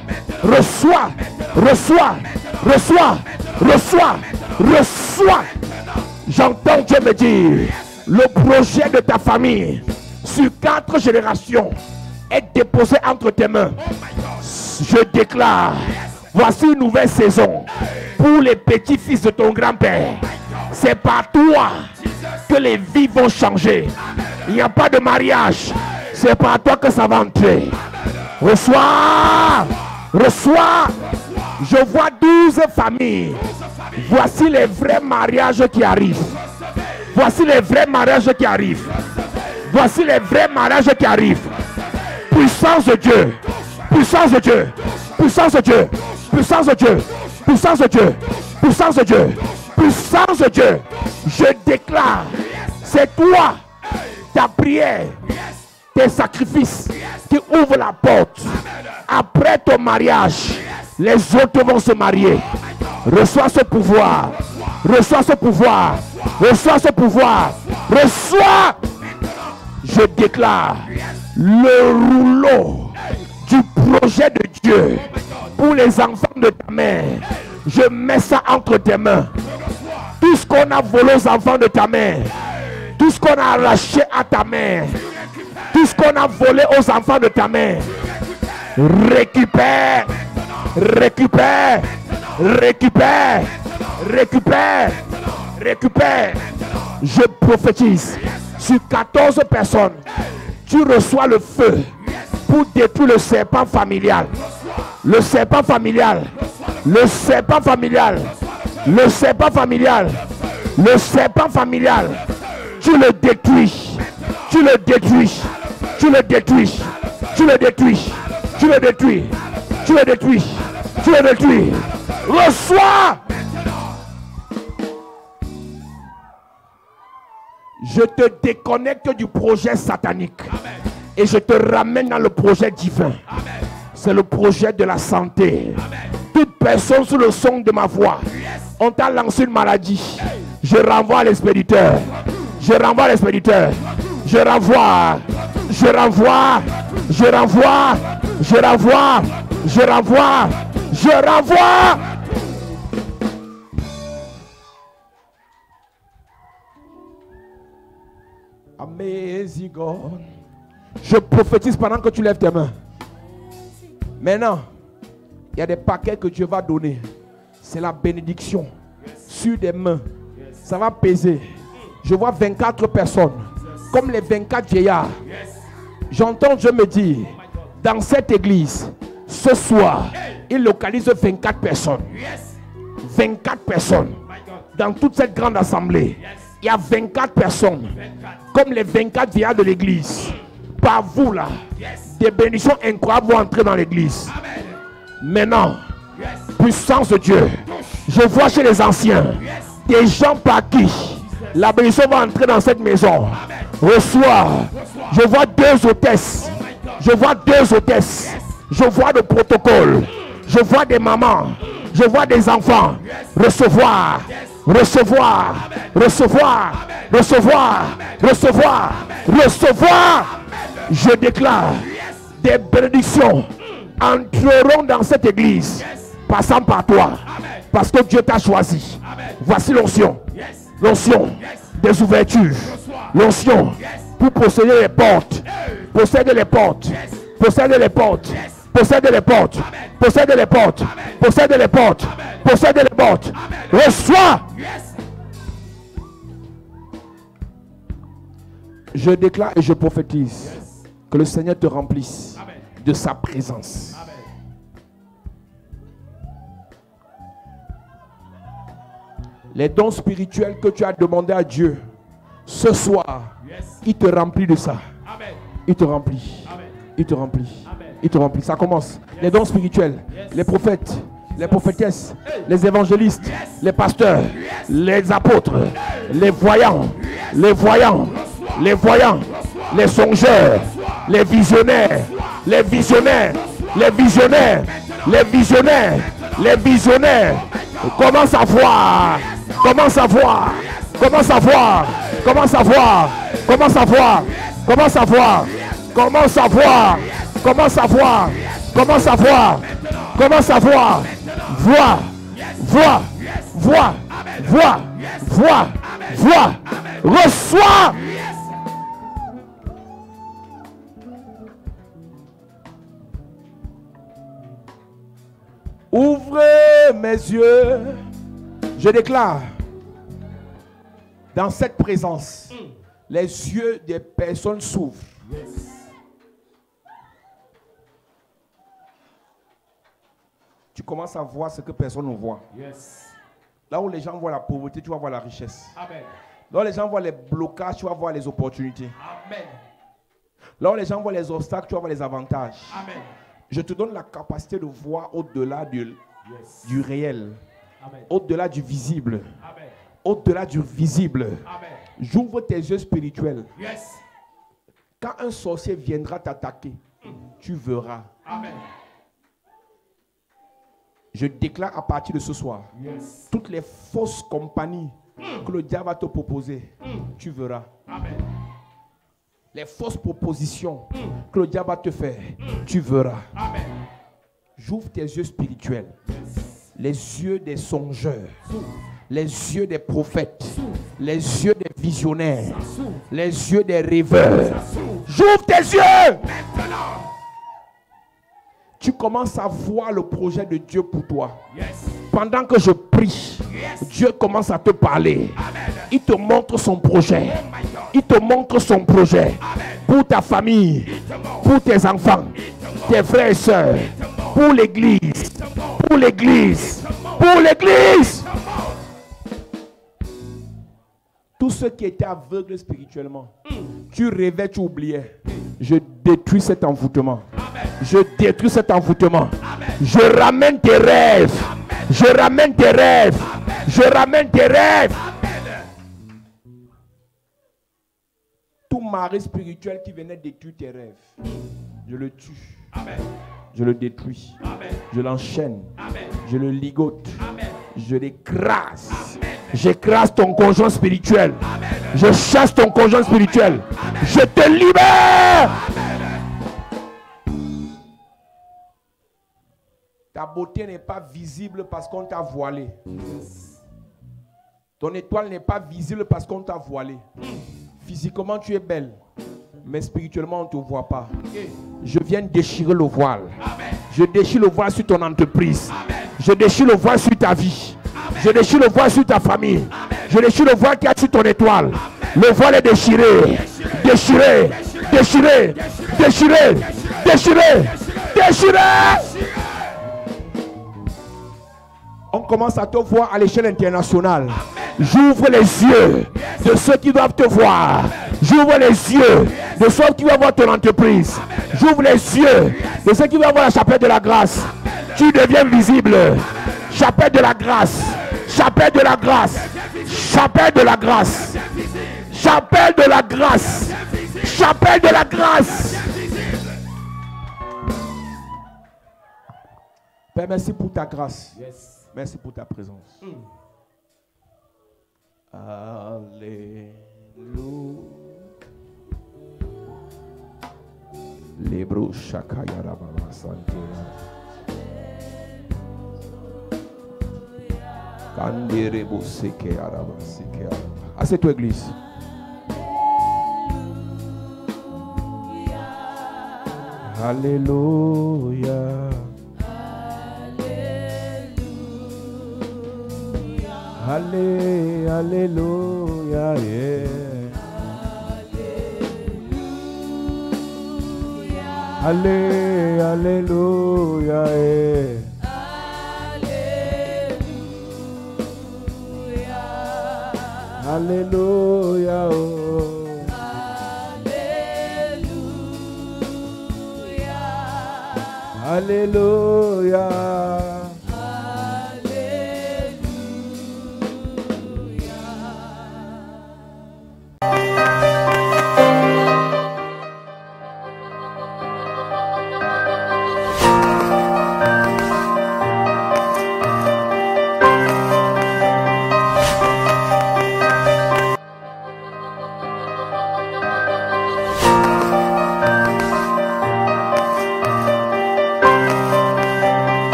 reçois, reçois, reçois, reçois, reçois. J'entends Dieu me dire, le projet de ta famille sur 4 générations est déposé entre tes mains. Je déclare, voici une nouvelle saison pour les petits-fils de ton grand-père. C'est par toi que les vies vont changer. Il n'y a pas de mariage. C'est par toi que ça va entrer. Reçois, reçois. Je vois 12 familles. Voici les vrais mariages qui arrivent. Voici les vrais mariages qui arrivent. Voici les vrais mariages qui arrivent. Puissance de Dieu. Puissance de Dieu. Puissance de Dieu. Puissance de Dieu. Puissance de Dieu. Puissance de Dieu. Puissance de Dieu. Je déclare, c'est toi, ta prière, tes sacrifices qui ouvrent la porte. Après ton mariage, les autres vont se marier. Reçois ce pouvoir. Reçois ce pouvoir. Reçois ce pouvoir. Reçois. Je déclare le rouleau du projet de Dieu pour les enfants de ta mère. Je mets ça entre tes mains. Tout ce qu'on a volé aux enfants de ta mère, tout ce qu'on a arraché à ta mère, tout ce qu'on a volé aux enfants de ta mère, récupère, récupère, récupère, récupère, récupère. Je prophétise sur 14 personnes. Tu reçois le feu pour détruire le serpent familial. Le serpent familial. Le serpent familial. Le serpent familial. Le serpent familial. Tu le détruis. Tu le détruis. Tu le détruis. Tu le détruis. Tu le détruis. Tu le détruis. Tu le détruis. Reçois. Je te déconnecte du projet satanique. Et je te ramène dans le projet divin. C'est le projet de la santé. Toute personne sous le son de ma voix, on t'a lancé une maladie. Je renvoie à l'expéditeur. Je renvoie à l'expéditeur. Je renvoie. Je renvoie. Je renvoie. Je renvoie. Je renvoie. Je renvoie. Amazing God. Je prophétise pendant que tu lèves tes mains. Maintenant, il y a des paquets que Dieu va donner. C'est la bénédiction sur des mains. Ça va peser. Je vois 24 personnes. Comme les 24 vieillards. J'entends Dieu me dire, dans cette église, ce soir, il localise 24 personnes. 24 personnes. Dans toute cette grande assemblée, il y a 24 personnes. Comme les 24 vieillards de l'église. Par vous là, des bénédictions incroyables vont entrer dans l'église. Maintenant, puissance de Dieu. Je vois chez les anciens des gens par qui la bénédiction va entrer dans cette maison. Reçois. Je vois 2 hôtesses. Je vois 2 hôtesses. Je vois le protocole. Je vois des mamans. Je vois des enfants. Recevoir. Recevoir. Recevoir. Recevoir. Recevoir. Recevoir. Je déclare des bénédictions entreront dans cette église, passant par toi, parce que Dieu t'a choisi. Voici l'onction. L'onction des ouvertures. L'onction pour posséder les portes. Posséder les portes. Posséder les portes. Posséder les portes. Posséder les portes. Posséder les portes. Posséder les portes. Reçois. Je déclare et je prophétise que le Seigneur te remplisse de sa présence. Les dons spirituels que tu as demandé à Dieu ce soir, il te remplit de ça. Il te remplit. Il te remplit. Il te remplit. Ça commence. Les dons spirituels, les prophètes, les prophétesses, les évangélistes, les pasteurs, les apôtres, les voyants, les voyants, les voyants, les songeurs, les visionnaires, les visionnaires, les visionnaires, les visionnaires, les visionnaires. Commence à voir. Commence à voir. Commence à voir. Commence à voir. Commence à voir. Commence à voir. Commence à voir. Commence à voir. Commence à voir. Commence à voir. Vois. Vois. Vois. Vois. Vois. Vois. Reçois. Ouvrez mes yeux. Je déclare dans cette présence, les yeux des personnes s'ouvrent. Tu commences à voir ce que personne ne voit. Là où les gens voient la pauvreté, tu vas voir la richesse. Amen. Là où les gens voient les blocages, tu vas voir les opportunités. Amen. Là où les gens voient les obstacles, tu vas voir les avantages. Amen. Je te donne la capacité de voir au-delà du réel. Amen. Au-delà du visible. Amen. Au-delà du visible. Amen. J'ouvre tes yeux spirituels. Yes. Quand un sorcier viendra t'attaquer, tu verras. Amen. Je déclare à partir de ce soir, Yes. toutes les fausses compagnies que le diable va te proposer, tu verras. Amen. Les fausses propositions que le diable va te faire, tu verras. Amen. J'ouvre tes yeux spirituels. Les yeux des songeurs, les yeux des prophètes, les yeux des visionnaires, les yeux des rêveurs. J'ouvre tes yeux. Tu commences à voir le projet de Dieu pour toi. Pendant que je prie, Dieu commence à te parler. Il te montre son projet. Il te montre son projet pour ta famille, pour tes enfants, tes frères et sœurs, pour l'église, pour l'église, pour l'église. Tous ceux qui étaient aveugles spirituellement, tu rêvais, tu oubliais. Je détruis cet envoûtement. Je détruis cet envoûtement. Je ramène tes rêves. Je ramène tes rêves. Je ramène tes rêves. Tout mari spirituel qui venait détruire tes rêves, je le tue. Je le détruis. Je l'enchaîne. Je le ligote. Je l'écrase. J'écrase ton conjoint spirituel. Je chasse ton conjoint spirituel. Je te libère. Ta beauté n'est pas visible parce qu'on t'a voilé. Ton étoile n'est pas visible parce qu'on t'a voilé. Physiquement, tu es belle. Mais spirituellement, on ne te voit pas. Je viens déchirer le voile. Je déchire le voile sur ton entreprise. Je déchire le voile sur ta vie. Je déchire le voile sur ta famille. Je déchire le voile qui est sur ton étoile. Le voile est déchiré. Déchiré. Déchiré. Déchiré. Déchiré. Déchiré. On commence à te voir à l'échelle internationale. J'ouvre les yeux de ceux qui doivent te voir. J'ouvre les yeux de ceux qui doivent voir ton entreprise. J'ouvre les yeux de ceux qui doivent voir la chapelle de la grâce. Tu deviens visible. J'appelle de la grâce. J'appelle de la grâce. J'appelle de la grâce. J'appelle de la grâce. J'appelle de la grâce. Père, merci pour ta grâce. Yes. Merci pour ta présence. Alléluia. Lebro shakayara baba santera. Kandere boseke araba seke araba. Assieds-toi, église. Alléluia. Alléluia. Yeah. Alléluia. Yeah. Alléluia. Oh. Alléluia.